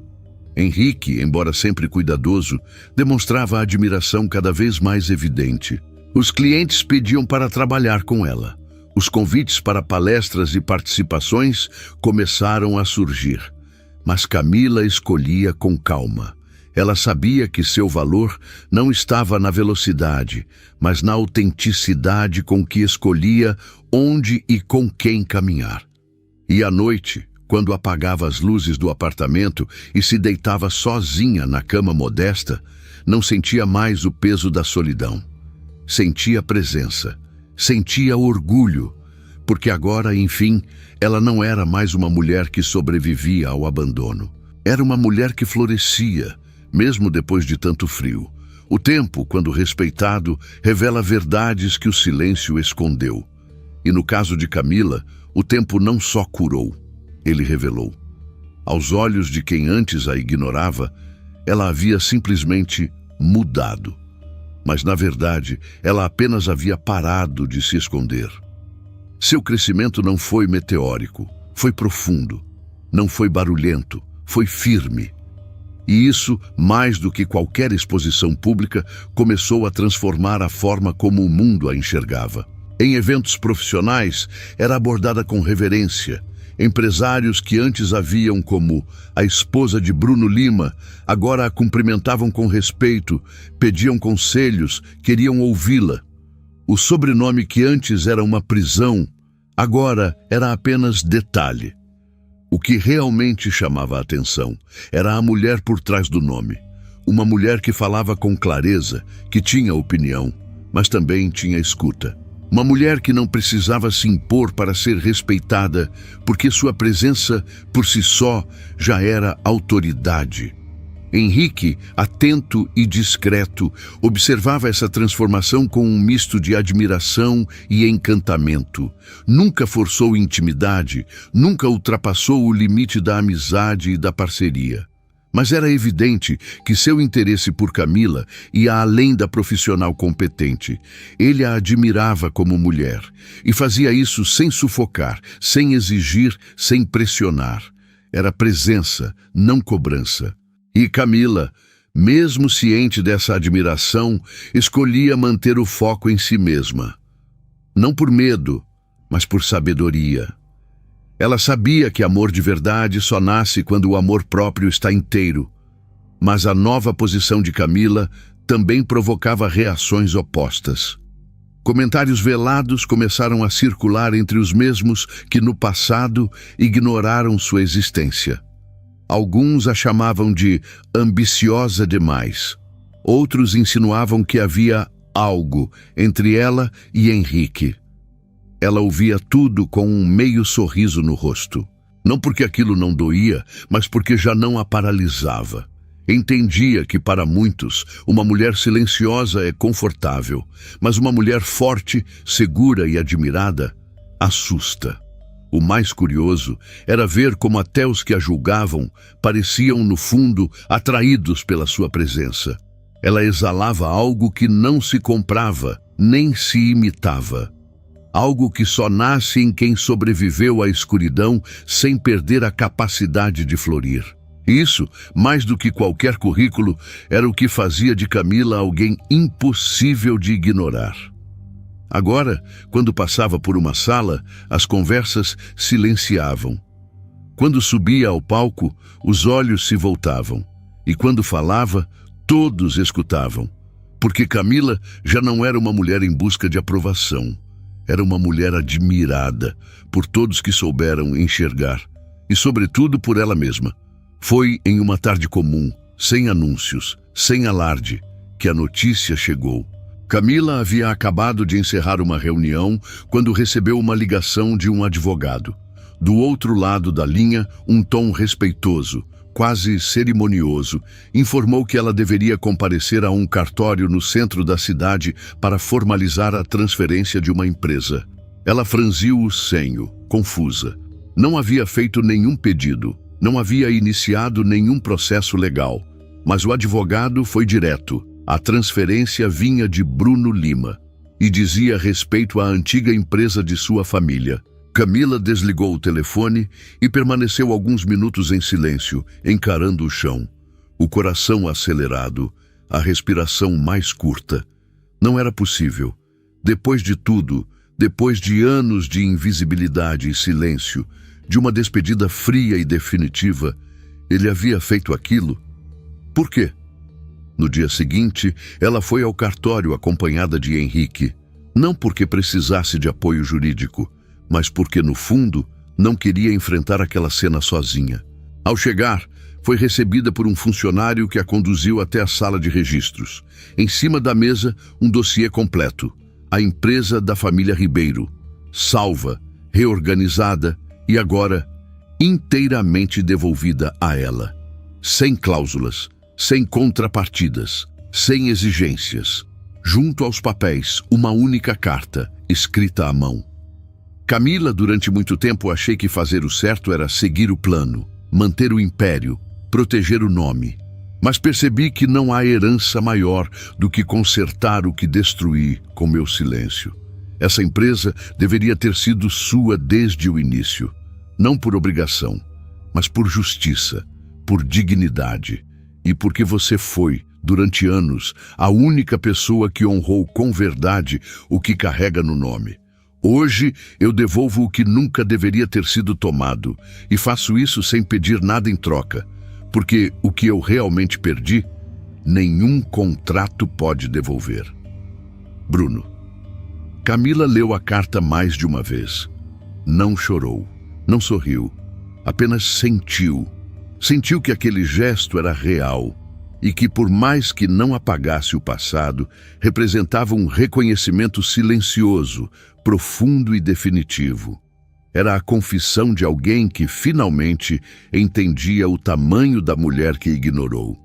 Henrique, embora sempre cuidadoso, demonstrava admiração cada vez mais evidente. Os clientes pediam para trabalhar com ela. Os convites para palestras e participações começaram a surgir. Mas Camila escolhia com calma. Ela sabia que seu valor não estava na velocidade, mas na autenticidade com que escolhia onde e com quem caminhar. E à noite, quando apagava as luzes do apartamento e se deitava sozinha na cama modesta, não sentia mais o peso da solidão. Sentia presença, sentia orgulho, porque agora, enfim, ela não era mais uma mulher que sobrevivia ao abandono. Era uma mulher que florescia, mesmo depois de tanto frio. O tempo, quando respeitado, revela verdades que o silêncio escondeu. E no caso de Camila, o tempo não só curou, ele revelou. Aos olhos de quem antes a ignorava, ela havia simplesmente mudado. Mas, na verdade, ela apenas havia parado de se esconder. Seu crescimento não foi meteórico, foi profundo. Não foi barulhento, foi firme. E isso, mais do que qualquer exposição pública, começou a transformar a forma como o mundo a enxergava. Em eventos profissionais, era abordada com reverência. Empresários que antes a viam como a esposa de Bruno Lima, agora a cumprimentavam com respeito, pediam conselhos, queriam ouvi-la. O sobrenome que antes era uma prisão, agora era apenas detalhe. O que realmente chamava a atenção era a mulher por trás do nome. Uma mulher que falava com clareza, que tinha opinião, mas também tinha escuta. Uma mulher que não precisava se impor para ser respeitada, porque sua presença, por si só, já era autoridade. Henrique, atento e discreto, observava essa transformação com um misto de admiração e encantamento. Nunca forçou intimidade, nunca ultrapassou o limite da amizade e da parceria. Mas era evidente que seu interesse por Camila ia além da profissional competente. Ele a admirava como mulher e fazia isso sem sufocar, sem exigir, sem pressionar. Era presença, não cobrança. E Camila, mesmo ciente dessa admiração, escolhia manter o foco em si mesma. Não por medo, mas por sabedoria. Ela sabia que amor de verdade só nasce quando o amor próprio está inteiro. Mas a nova posição de Camila também provocava reações opostas. Comentários velados começaram a circular entre os mesmos que no passado ignoraram sua existência. Alguns a chamavam de ambiciosa demais. Outros insinuavam que havia algo entre ela e Henrique. Ela ouvia tudo com um meio sorriso no rosto. Não porque aquilo não doía, mas porque já não a paralisava. Entendia que, para muitos, uma mulher silenciosa é confortável, mas uma mulher forte, segura e admirada assusta. O mais curioso era ver como até os que a julgavam pareciam, no fundo, atraídos pela sua presença. Ela exalava algo que não se comprava, nem se imitava. Algo que só nasce em quem sobreviveu à escuridão sem perder a capacidade de florir. Isso, mais do que qualquer currículo, era o que fazia de Camila alguém impossível de ignorar. Agora, quando passava por uma sala, as conversas silenciavam. Quando subia ao palco, os olhos se voltavam. E quando falava, todos escutavam. Porque Camila já não era uma mulher em busca de aprovação. Era uma mulher admirada por todos que souberam enxergar. E, sobretudo, por ela mesma. Foi em uma tarde comum, sem anúncios, sem alarde, que a notícia chegou. Camila havia acabado de encerrar uma reunião quando recebeu uma ligação de um advogado. Do outro lado da linha, um tom respeitoso, quase cerimonioso, informou que ela deveria comparecer a um cartório no centro da cidade para formalizar a transferência de uma empresa. Ela franziu o senho, confusa. Não havia feito nenhum pedido, não havia iniciado nenhum processo legal, mas o advogado foi direto. A transferência vinha de Bruno Lima e dizia respeito à antiga empresa de sua família. Camila desligou o telefone e permaneceu alguns minutos em silêncio, encarando o chão. O coração acelerado, a respiração mais curta. Não era possível. Depois de tudo, depois de anos de invisibilidade e silêncio, de uma despedida fria e definitiva, ele havia feito aquilo? Por quê? No dia seguinte, ela foi ao cartório acompanhada de Henrique, não porque precisasse de apoio jurídico, mas porque, no fundo, não queria enfrentar aquela cena sozinha. Ao chegar, foi recebida por um funcionário que a conduziu até a sala de registros. Em cima da mesa, um dossiê completo. A empresa da família Ribeiro, salva, reorganizada e agora inteiramente devolvida a ela. Sem cláusulas, sem contrapartidas, sem exigências. Junto aos papéis, uma única carta, escrita à mão. Camila, durante muito tempo, achei que fazer o certo era seguir o plano, manter o império, proteger o nome. Mas percebi que não há herança maior do que consertar o que destruí com meu silêncio. Essa empresa deveria ter sido sua desde o início. Não por obrigação, mas por justiça, por dignidade. E porque você foi, durante anos, a única pessoa que honrou com verdade o que carrega no nome. Hoje eu devolvo o que nunca deveria ter sido tomado, e faço isso sem pedir nada em troca, porque o que eu realmente perdi, nenhum contrato pode devolver. Bruno. Camila leu a carta mais de uma vez. Não chorou, não sorriu, apenas sentiu. Sentiu que aquele gesto era real e que, por mais que não apagasse o passado, representava um reconhecimento silencioso, profundo e definitivo. Era a confissão de alguém que finalmente entendia o tamanho da mulher que ignorou.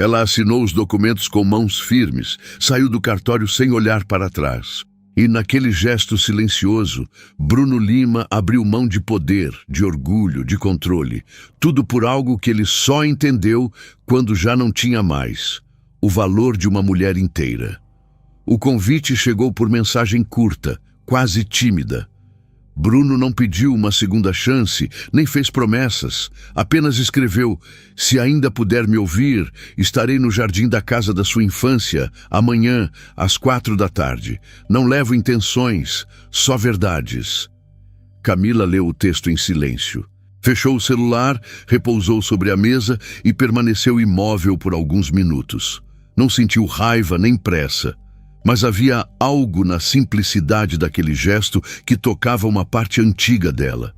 Ela assinou os documentos com mãos firmes, saiu do cartório sem olhar para trás. E naquele gesto silencioso, Bruno Lima abriu mão de poder, de orgulho, de controle. Tudo por algo que ele só entendeu quando já não tinha mais: o valor de uma mulher inteira. O convite chegou por mensagem curta, quase tímida. Bruno não pediu uma segunda chance, nem fez promessas. Apenas escreveu: "Se ainda puder me ouvir, estarei no jardim da casa da sua infância, amanhã, às 4 da tarde. Não levo intenções, só verdades." Camila leu o texto em silêncio. Fechou o celular, repousou sobre a mesa e permaneceu imóvel por alguns minutos. Não sentiu raiva nem pressa. Mas havia algo na simplicidade daquele gesto que tocava uma parte antiga dela.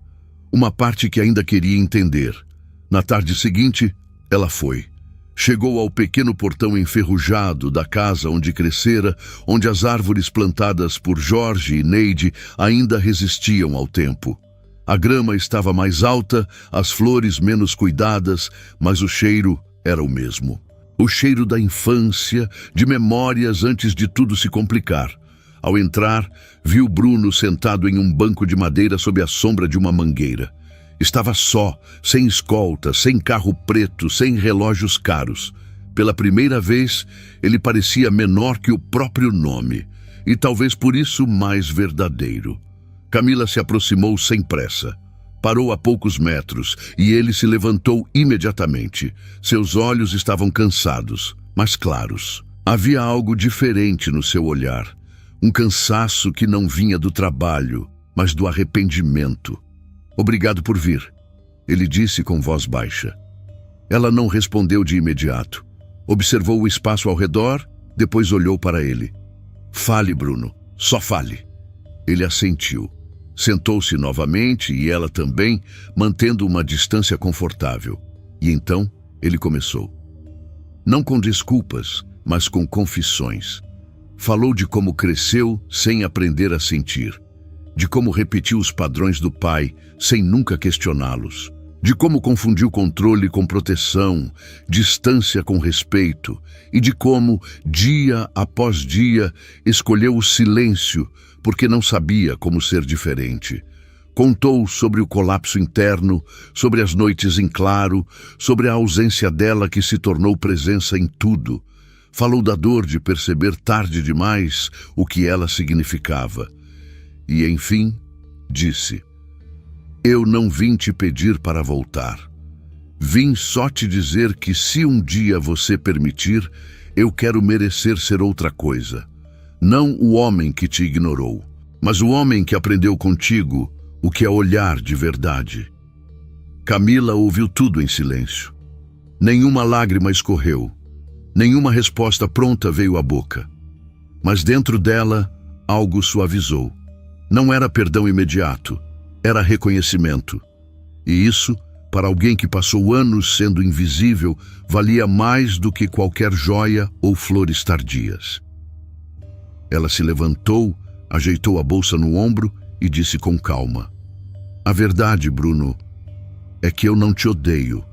Uma parte que ainda queria entender. Na tarde seguinte, ela foi. Chegou ao pequeno portão enferrujado da casa onde crescera, onde as árvores plantadas por Jorge e Neide ainda resistiam ao tempo. A grama estava mais alta, as flores menos cuidadas, mas o cheiro era o mesmo. O cheiro da infância, de memórias antes de tudo se complicar. Ao entrar, viu Bruno sentado em um banco de madeira sob a sombra de uma mangueira. Estava só, sem escolta, sem carro preto, sem relógios caros. Pela primeira vez, ele parecia menor que o próprio nome, e talvez por isso mais verdadeiro. Camila se aproximou sem pressa. Parou a poucos metros e ele se levantou imediatamente. Seus olhos estavam cansados, mas claros. Havia algo diferente no seu olhar. Um cansaço que não vinha do trabalho, mas do arrependimento. "Obrigado por vir", ele disse com voz baixa. Ela não respondeu de imediato. Observou o espaço ao redor, depois olhou para ele. "Fale, Bruno, só fale." Ele assentiu. Sentou-se novamente e ela também, mantendo uma distância confortável. E então ele começou. Não com desculpas, mas com confissões. Falou de como cresceu sem aprender a sentir. De como repetiu os padrões do pai sem nunca questioná-los. De como confundiu controle com proteção, distância com respeito. E de como, dia após dia, escolheu o silêncio porque não sabia como ser diferente. Contou sobre o colapso interno, sobre as noites em claro, sobre a ausência dela que se tornou presença em tudo. Falou da dor de perceber tarde demais o que ela significava. E, enfim, disse: "Eu não vim te pedir para voltar. Vim só te dizer que se um dia você permitir, eu quero merecer ser outra coisa. Não o homem que te ignorou, mas o homem que aprendeu contigo o que é olhar de verdade." Camila ouviu tudo em silêncio. Nenhuma lágrima escorreu. Nenhuma resposta pronta veio à boca. Mas dentro dela, algo suavizou. Não era perdão imediato, era reconhecimento. E isso, para alguém que passou anos sendo invisível, valia mais do que qualquer joia ou flores tardias. Ela se levantou, ajeitou a bolsa no ombro e disse com calma: "A verdade, Bruno, é que eu não te odeio,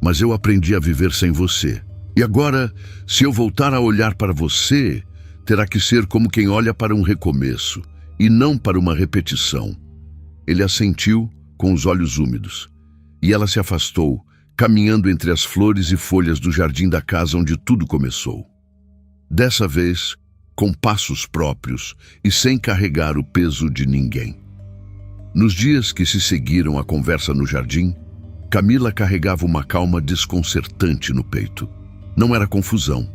mas eu aprendi a viver sem você. E agora, se eu voltar a olhar para você, terá que ser como quem olha para um recomeço, e não para uma repetição." Ele assentiu com os olhos úmidos, e ela se afastou, caminhando entre as flores e folhas do jardim da casa onde tudo começou. Dessa vez, com passos próprios e sem carregar o peso de ninguém. Nos dias que se seguiram à conversa no jardim, Camila carregava uma calma desconcertante no peito. Não era confusão,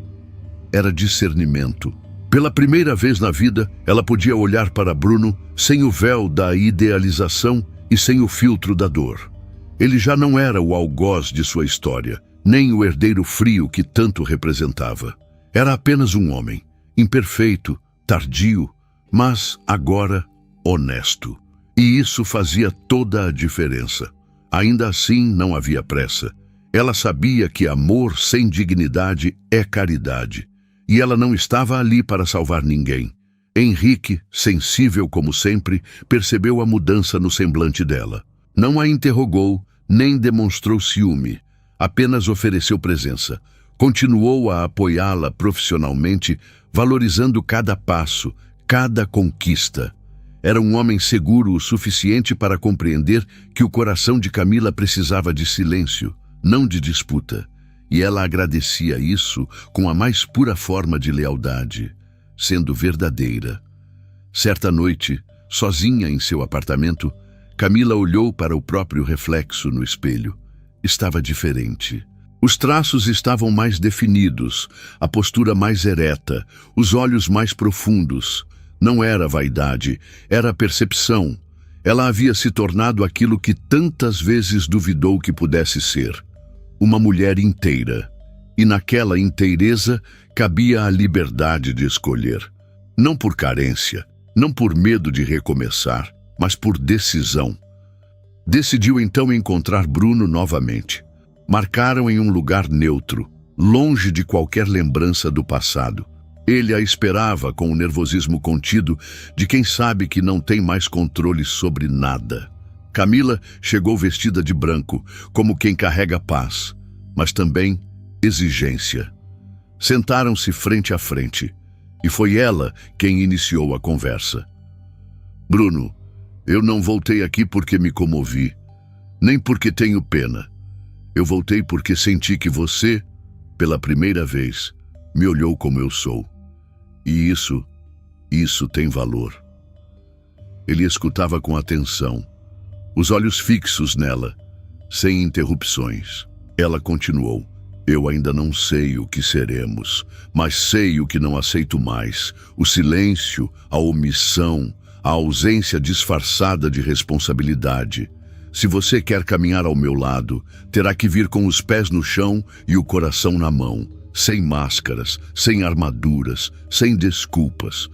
era discernimento. Pela primeira vez na vida, ela podia olhar para Bruno sem o véu da idealização e sem o filtro da dor. Ele já não era o algoz de sua história, nem o herdeiro frio que tanto representava. Era apenas um homem, imperfeito, tardio, mas agora honesto. E isso fazia toda a diferença. Ainda assim, não havia pressa. Ela sabia que amor sem dignidade é caridade. E ela não estava ali para salvar ninguém. Henrique, sensível como sempre, percebeu a mudança no semblante dela. Não a interrogou, nem demonstrou ciúme. Apenas ofereceu presença. Continuou a apoiá-la profissionalmente, valorizando cada passo, cada conquista. Era um homem seguro o suficiente para compreender que o coração de Camila precisava de silêncio, não de disputa. E ela agradecia isso com a mais pura forma de lealdade, sendo verdadeira. Certa noite, sozinha em seu apartamento, Camila olhou para o próprio reflexo no espelho. Estava diferente. Os traços estavam mais definidos, a postura mais ereta, os olhos mais profundos. Não era vaidade, era percepção. Ela havia se tornado aquilo que tantas vezes duvidou que pudesse ser. Uma mulher inteira. E naquela inteireza cabia a liberdade de escolher. Não por carência, não por medo de recomeçar, mas por decisão. Decidiu então encontrar Bruno novamente. Marcaram em um lugar neutro, longe de qualquer lembrança do passado. Ele a esperava com o nervosismo contido de quem sabe que não tem mais controle sobre nada. Camila chegou vestida de branco, como quem carrega paz, mas também exigência. Sentaram-se frente a frente, e foi ela quem iniciou a conversa. Bruno, eu não voltei aqui porque me comovi, nem porque tenho pena. Eu voltei porque senti que você, pela primeira vez, me olhou como eu sou. E isso tem valor. Ele escutava com atenção, os olhos fixos nela, sem interrupções. Ela continuou. Eu ainda não sei o que seremos, mas sei o que não aceito mais. O silêncio, a omissão, a ausência disfarçada de responsabilidade. Se você quer caminhar ao meu lado, terá que vir com os pés no chão e o coração na mão, sem máscaras, sem armaduras, sem desculpas.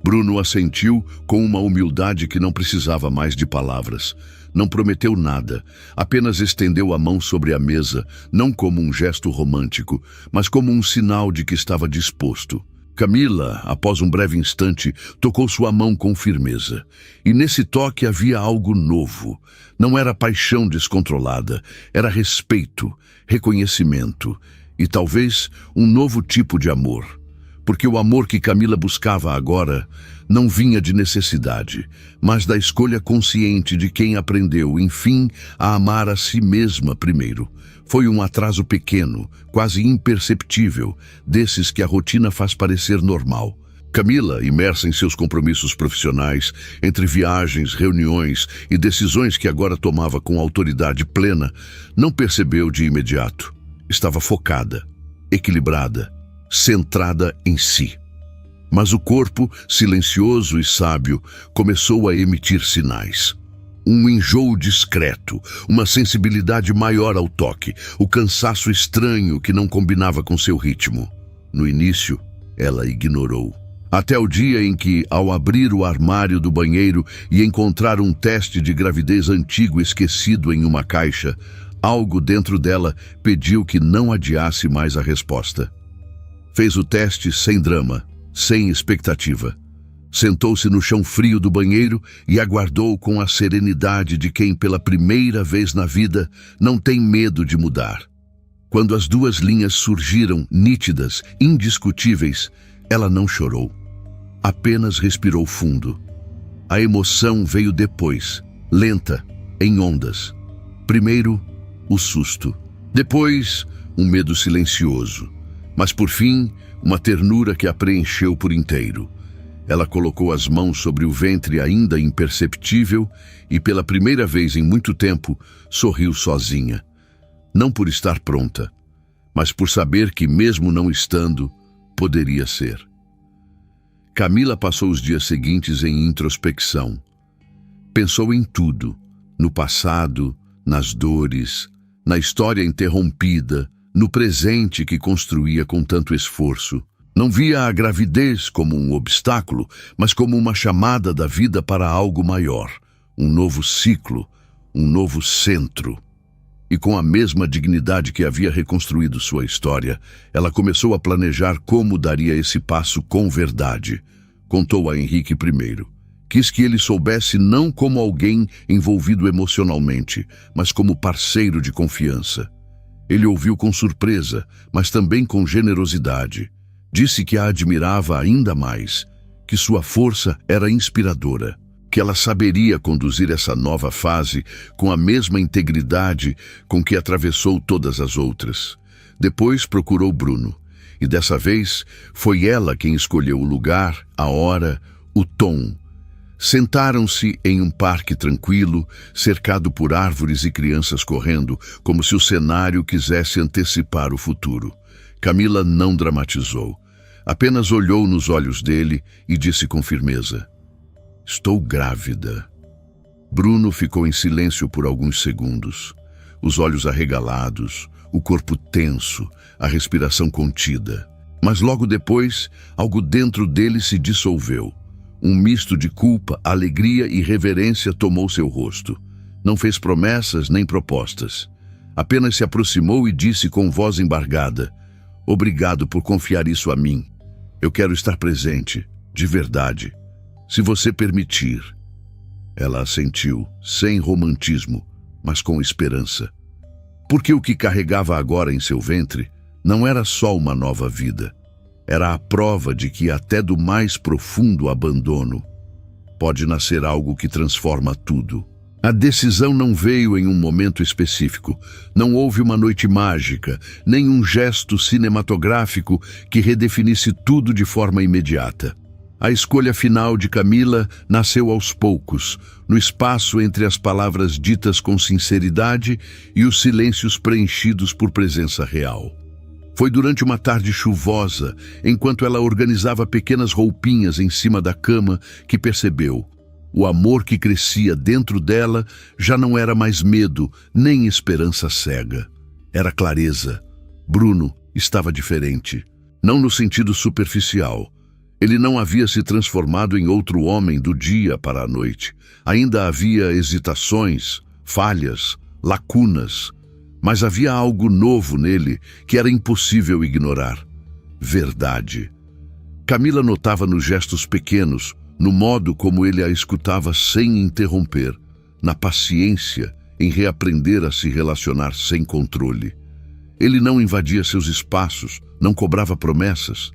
Bruno assentiu com uma humildade que não precisava mais de palavras. Não prometeu nada, apenas estendeu a mão sobre a mesa, não como um gesto romântico, mas como um sinal de que estava disposto. Camila, após um breve instante, tocou sua mão com firmeza. E nesse toque havia algo novo. Não era paixão descontrolada, era respeito, reconhecimento e talvez um novo tipo de amor. Porque o amor que Camila buscava agora não vinha de necessidade, mas da escolha consciente de quem aprendeu, enfim, a amar a si mesma primeiro. Foi um atraso pequeno, quase imperceptível, desses que a rotina faz parecer normal. Camila, imersa em seus compromissos profissionais, entre viagens, reuniões e decisões que agora tomava com autoridade plena, não percebeu de imediato. Estava focada, equilibrada, centrada em si. Mas o corpo, silencioso e sábio, começou a emitir sinais. Um enjoo discreto, uma sensibilidade maior ao toque, o cansaço estranho que não combinava com seu ritmo. No início, ela ignorou. Até o dia em que, ao abrir o armário do banheiro e encontrar um teste de gravidez antigo esquecido em uma caixa, algo dentro dela pediu que não adiasse mais a resposta. Fez o teste sem drama, sem expectativa. Sentou-se no chão frio do banheiro e aguardou com a serenidade de quem pela primeira vez na vida não tem medo de mudar. Quando as duas linhas surgiram, nítidas, indiscutíveis, ela não chorou. Apenas respirou fundo. A emoção veio depois, lenta, em ondas. Primeiro, o susto. Depois, um medo silencioso. Mas por fim, uma ternura que a preencheu por inteiro. Ela colocou as mãos sobre o ventre ainda imperceptível e, pela primeira vez em muito tempo, sorriu sozinha. Não por estar pronta, mas por saber que, mesmo não estando, poderia ser. Camila passou os dias seguintes em introspecção. Pensou em tudo, no passado, nas dores, na história interrompida, no presente que construía com tanto esforço. Não via a gravidez como um obstáculo, mas como uma chamada da vida para algo maior, um novo ciclo, um novo centro. E com a mesma dignidade que havia reconstruído sua história, ela começou a planejar como daria esse passo com verdade. Contou a Henrique primeiro. Quis que ele soubesse não como alguém envolvido emocionalmente, mas como parceiro de confiança. Ele ouviu com surpresa, mas também com generosidade. Disse que a admirava ainda mais, que sua força era inspiradora, que ela saberia conduzir essa nova fase com a mesma integridade com que atravessou todas as outras. Depois procurou Bruno, e dessa vez foi ela quem escolheu o lugar, a hora, o tom. Sentaram-se em um parque tranquilo, cercado por árvores e crianças correndo, como se o cenário quisesse antecipar o futuro. Camila não dramatizou. Apenas olhou nos olhos dele e disse com firmeza: "Estou grávida." Bruno ficou em silêncio por alguns segundos, os olhos arregalados, o corpo tenso, a respiração contida. Mas logo depois, algo dentro dele se dissolveu. Um misto de culpa, alegria e reverência tomou seu rosto. Não fez promessas nem propostas. Apenas se aproximou e disse com voz embargada: "Obrigado por confiar isso a mim. Eu quero estar presente, de verdade, se você permitir." Ela assentiu, sem romantismo, mas com esperança. Porque o que carregava agora em seu ventre não era só uma nova vida. Era a prova de que até do mais profundo abandono pode nascer algo que transforma tudo. A decisão não veio em um momento específico. Não houve uma noite mágica, nem um gesto cinematográfico que redefinisse tudo de forma imediata. A escolha final de Camila nasceu aos poucos, no espaço entre as palavras ditas com sinceridade e os silêncios preenchidos por presença real. Foi durante uma tarde chuvosa, enquanto ela organizava pequenas roupinhas em cima da cama, que percebeu: o amor que crescia dentro dela já não era mais medo, nem esperança cega. Era clareza. Bruno estava diferente. Não no sentido superficial. Ele não havia se transformado em outro homem do dia para a noite. Ainda havia hesitações, falhas, lacunas. Mas havia algo novo nele que era impossível ignorar. Verdade. Camila notava nos gestos pequenos, no modo como ele a escutava sem interromper, na paciência em reaprender a se relacionar sem controle. Ele não invadia seus espaços, não cobrava promessas,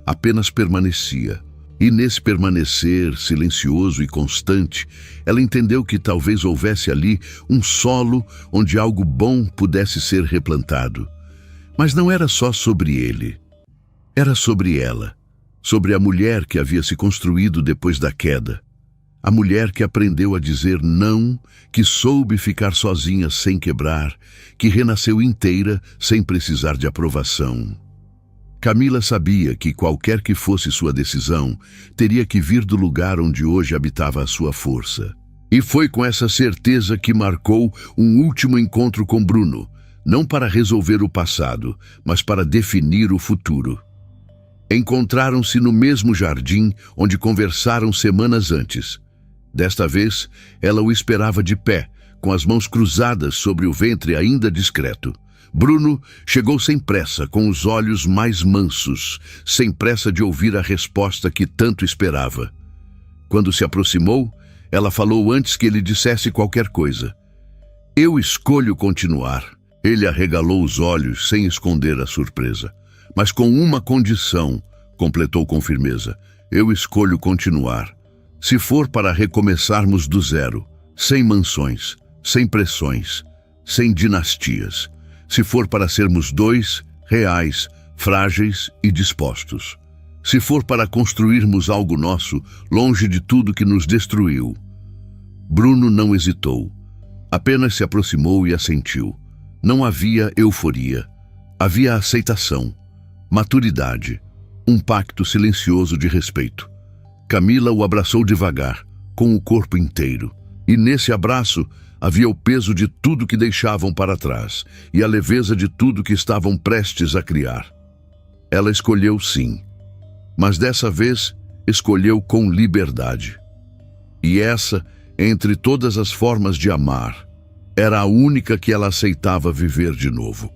apenas permanecia. E nesse permanecer silencioso e constante, ela entendeu que talvez houvesse ali um solo onde algo bom pudesse ser replantado. Mas não era só sobre ele. Era sobre ela, sobre a mulher que havia se construído depois da queda. A mulher que aprendeu a dizer não, que soube ficar sozinha sem quebrar, que renasceu inteira sem precisar de aprovação. Camila sabia que qualquer que fosse sua decisão, teria que vir do lugar onde hoje habitava a sua força. E foi com essa certeza que marcou um último encontro com Bruno, não para resolver o passado, mas para definir o futuro. Encontraram-se no mesmo jardim onde conversaram semanas antes. Desta vez, ela o esperava de pé, com as mãos cruzadas sobre o ventre ainda discreto. Bruno chegou sem pressa, com os olhos mais mansos, sem pressa de ouvir a resposta que tanto esperava. Quando se aproximou, ela falou antes que ele dissesse qualquer coisa: "Eu escolho continuar." Ele arregalou os olhos sem esconder a surpresa. "Mas com uma condição", completou com firmeza: "eu escolho continuar. Se for para recomeçarmos do zero, sem mansões, sem pressões, sem dinastias. Se for para sermos dois, reais, frágeis e dispostos. Se for para construirmos algo nosso, longe de tudo que nos destruiu." Bruno não hesitou. Apenas se aproximou e assentiu. Não havia euforia. Havia aceitação, maturidade, um pacto silencioso de respeito. Camila o abraçou devagar, com o corpo inteiro. E nesse abraço havia o peso de tudo que deixavam para trás e a leveza de tudo que estavam prestes a criar. Ela escolheu sim, mas dessa vez escolheu com liberdade. E essa, entre todas as formas de amar, era a única que ela aceitava viver de novo.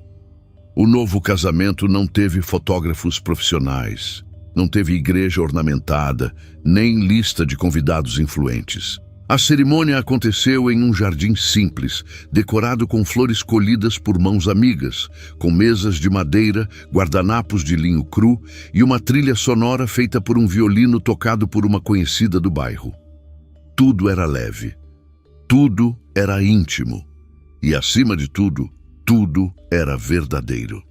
O novo casamento não teve fotógrafos profissionais, não teve igreja ornamentada, nem lista de convidados influentes. A cerimônia aconteceu em um jardim simples, decorado com flores colhidas por mãos amigas, com mesas de madeira, guardanapos de linho cru e uma trilha sonora feita por um violino tocado por uma conhecida do bairro. Tudo era leve, tudo era íntimo e, acima de tudo, tudo era verdadeiro.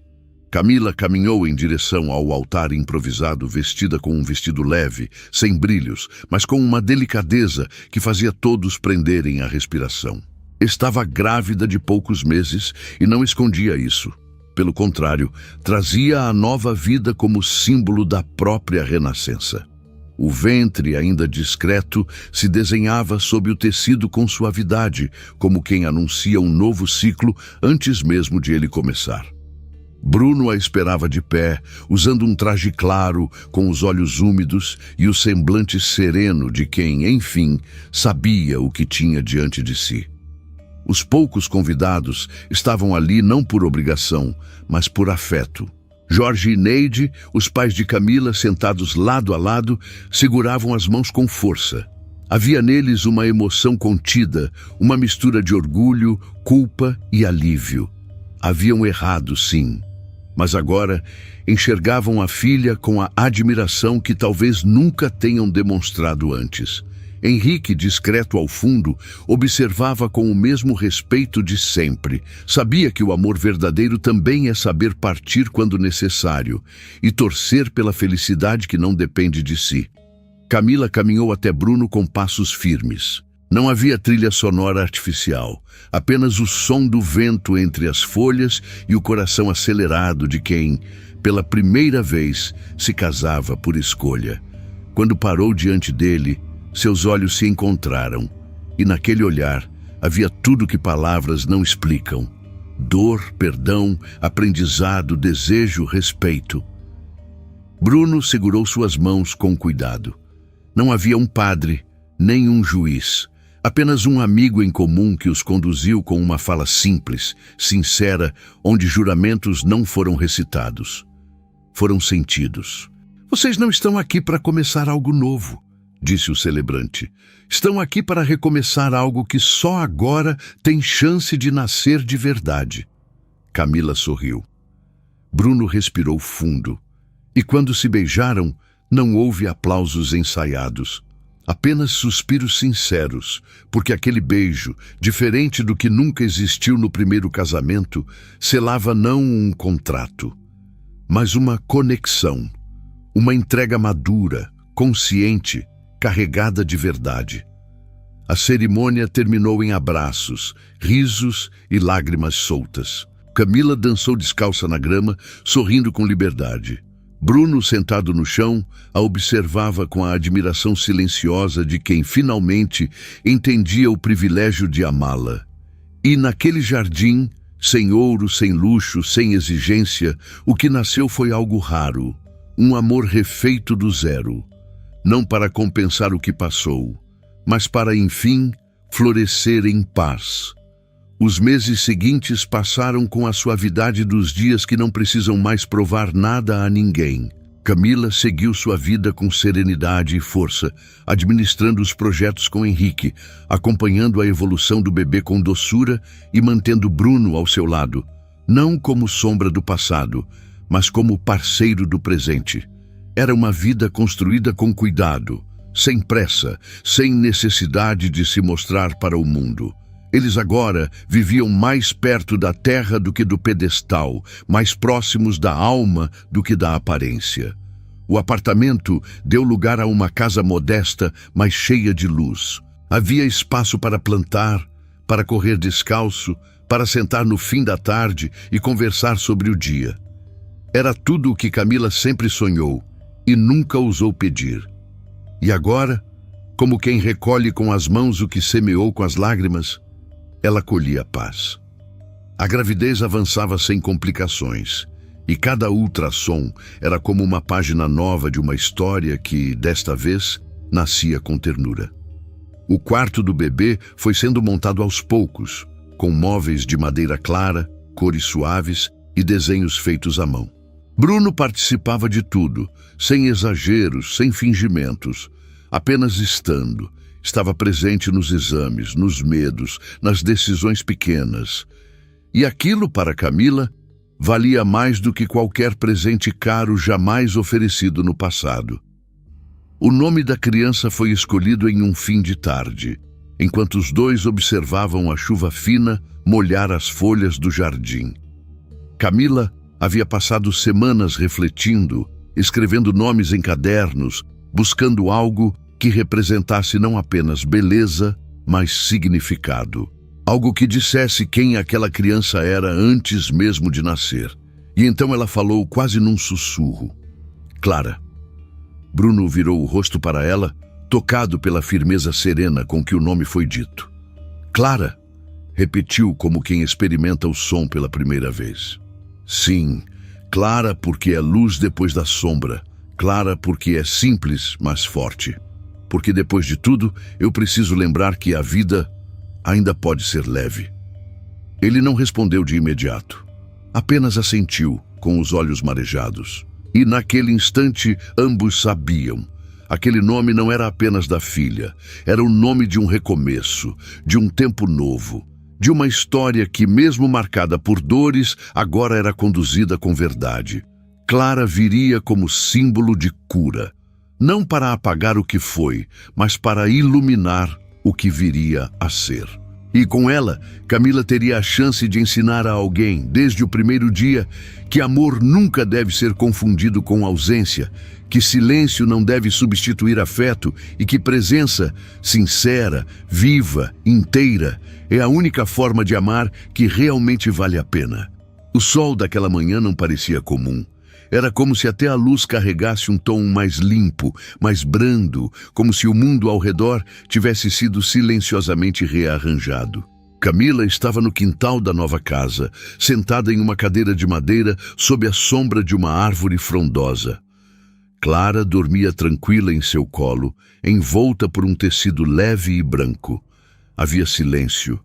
Camila caminhou em direção ao altar improvisado, vestida com um vestido leve, sem brilhos, mas com uma delicadeza que fazia todos prenderem a respiração. Estava grávida de poucos meses e não escondia isso. Pelo contrário, trazia a nova vida como símbolo da própria renascença. O ventre, ainda discreto, se desenhava sob o tecido com suavidade, como quem anuncia um novo ciclo antes mesmo de ele começar. Bruno a esperava de pé, usando um traje claro, com os olhos úmidos e o semblante sereno de quem, enfim, sabia o que tinha diante de si. Os poucos convidados estavam ali não por obrigação, mas por afeto. Jorge e Neide, os pais de Camila, sentados lado a lado, seguravam as mãos com força. Havia neles uma emoção contida, uma mistura de orgulho, culpa e alívio. Haviam errado, sim, mas agora enxergavam a filha com a admiração que talvez nunca tenham demonstrado antes. Henrique, discreto ao fundo, observava com o mesmo respeito de sempre. Sabia que o amor verdadeiro também é saber partir quando necessário e torcer pela felicidade que não depende de si. Camila caminhou até Bruno com passos firmes. Não havia trilha sonora artificial, apenas o som do vento entre as folhas e o coração acelerado de quem, pela primeira vez, se casava por escolha. Quando parou diante dele, seus olhos se encontraram, e naquele olhar havia tudo que palavras não explicam: dor, perdão, aprendizado, desejo, respeito. Bruno segurou suas mãos com cuidado. Não havia um padre, nem um juiz. Apenas um amigo em comum que os conduziu com uma fala simples, sincera, onde juramentos não foram recitados. Foram sentidos. Vocês não estão aqui para começar algo novo, disse o celebrante. Estão aqui para recomeçar algo que só agora tem chance de nascer de verdade. Camila sorriu. Bruno respirou fundo. E quando se beijaram, não houve aplausos ensaiados. Apenas suspiros sinceros, porque aquele beijo, diferente do que nunca existiu no primeiro casamento, selava não um contrato, mas uma conexão, uma entrega madura, consciente, carregada de verdade. A cerimônia terminou em abraços, risos e lágrimas soltas. Camila dançou descalça na grama, sorrindo com liberdade. Bruno, sentado no chão, a observava com a admiração silenciosa de quem finalmente entendia o privilégio de amá-la. E naquele jardim, sem ouro, sem luxo, sem exigência, o que nasceu foi algo raro, um amor refeito do zero, não para compensar o que passou, mas para, enfim, florescer em paz. Os meses seguintes passaram com a suavidade dos dias que não precisam mais provar nada a ninguém. Camila seguiu sua vida com serenidade e força, administrando os projetos com Henrique, acompanhando a evolução do bebê com doçura e mantendo Bruno ao seu lado, não como sombra do passado, mas como parceiro do presente. Era uma vida construída com cuidado, sem pressa, sem necessidade de se mostrar para o mundo. Eles agora viviam mais perto da terra do que do pedestal, mais próximos da alma do que da aparência. O apartamento deu lugar a uma casa modesta, mas cheia de luz. Havia espaço para plantar, para correr descalço, para sentar no fim da tarde e conversar sobre o dia. Era tudo o que Camila sempre sonhou e nunca ousou pedir. E agora, como quem recolhe com as mãos o que semeou com as lágrimas, ela colhia paz. A gravidez avançava sem complicações, e cada ultrassom era como uma página nova de uma história que, desta vez, nascia com ternura. O quarto do bebê foi sendo montado aos poucos, com móveis de madeira clara, cores suaves e desenhos feitos à mão. Bruno participava de tudo, sem exageros, sem fingimentos, apenas estando, Estava presente nos exames, nos medos, nas decisões pequenas. E aquilo, para Camila, valia mais do que qualquer presente caro jamais oferecido no passado. O nome da criança foi escolhido em um fim de tarde, enquanto os dois observavam a chuva fina molhar as folhas do jardim. Camila havia passado semanas refletindo, escrevendo nomes em cadernos, buscando algo que representasse não apenas beleza, mas significado. Algo que dissesse quem aquela criança era antes mesmo de nascer. E então ela falou quase num sussurro: Clara. Bruno virou o rosto para ela, tocado pela firmeza serena com que o nome foi dito. Clara, repetiu como quem experimenta o som pela primeira vez. Sim, clara porque é luz depois da sombra. Clara porque é simples, mas forte. Porque depois de tudo, eu preciso lembrar que a vida ainda pode ser leve. Ele não respondeu de imediato. Apenas assentiu, com os olhos marejados. E naquele instante, ambos sabiam. Aquele nome não era apenas da filha. Era o nome de um recomeço, de um tempo novo, de uma história que, mesmo marcada por dores, agora era conduzida com verdade. Clara viria como símbolo de cura. Não para apagar o que foi, mas para iluminar o que viria a ser. E com ela, Camila teria a chance de ensinar a alguém, desde o primeiro dia, que amor nunca deve ser confundido com ausência, que silêncio não deve substituir afeto e que presença sincera, viva, inteira, é a única forma de amar que realmente vale a pena. O sol daquela manhã não parecia comum. Era como se até a luz carregasse um tom mais limpo, mais brando, como se o mundo ao redor tivesse sido silenciosamente rearranjado. Camila estava no quintal da nova casa, sentada em uma cadeira de madeira sob a sombra de uma árvore frondosa. Clara dormia tranquila em seu colo, envolta por um tecido leve e branco. Havia silêncio,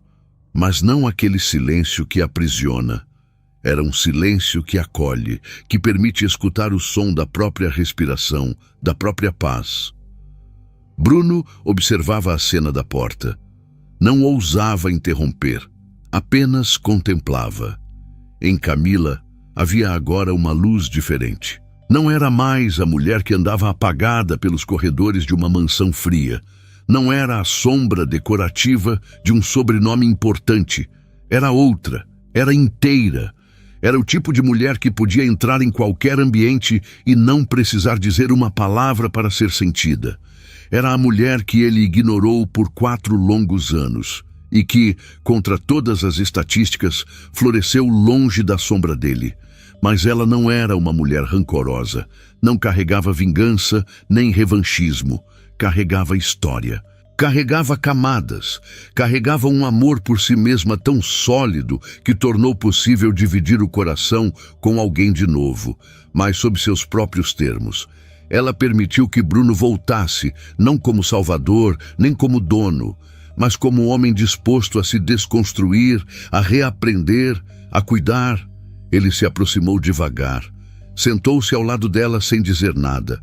mas não aquele silêncio que aprisiona. Era um silêncio que acolhe, que permite escutar o som da própria respiração, da própria paz. Bruno observava a cena da porta. Não ousava interromper, apenas contemplava. Em Camila havia agora uma luz diferente. Não era mais a mulher que andava apagada pelos corredores de uma mansão fria. Não era a sombra decorativa de um sobrenome importante. Era outra, era inteira. Era o tipo de mulher que podia entrar em qualquer ambiente e não precisar dizer uma palavra para ser sentida. Era a mulher que ele ignorou por 4 longos anos e que, contra todas as estatísticas, floresceu longe da sombra dele. Mas ela não era uma mulher rancorosa, não carregava vingança nem revanchismo, carregava história. Carregava camadas, carregava um amor por si mesma tão sólido que tornou possível dividir o coração com alguém de novo, mas sob seus próprios termos. Ela permitiu que Bruno voltasse, não como salvador, nem como dono, mas como homem disposto a se desconstruir, a reaprender, a cuidar. Ele se aproximou devagar, sentou-se ao lado dela sem dizer nada.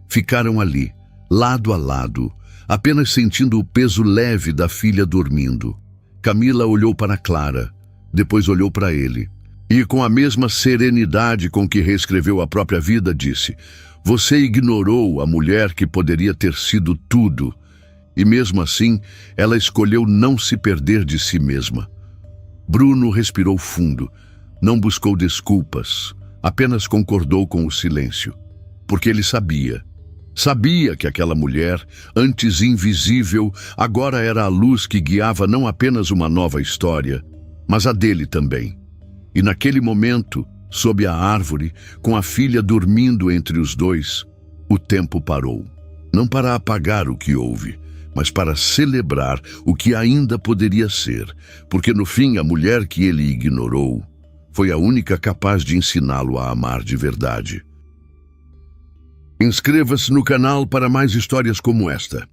Ficaram ali, lado a lado, apenas sentindo o peso leve da filha dormindo. Camila olhou para Clara, depois olhou para ele. E com a mesma serenidade com que reescreveu a própria vida, disse: Você ignorou a mulher que poderia ter sido tudo. E mesmo assim, ela escolheu não se perder de si mesma. Bruno respirou fundo, não buscou desculpas, apenas concordou com o silêncio. Porque ele sabia. Sabia que aquela mulher, antes invisível, agora era a luz que guiava não apenas uma nova história, mas a dele também. E naquele momento, sob a árvore, com a filha dormindo entre os dois, o tempo parou. Não para apagar o que houve, mas para celebrar o que ainda poderia ser, porque no fim a mulher que ele ignorou foi a única capaz de ensiná-lo a amar de verdade. Inscreva-se no canal para mais histórias como esta.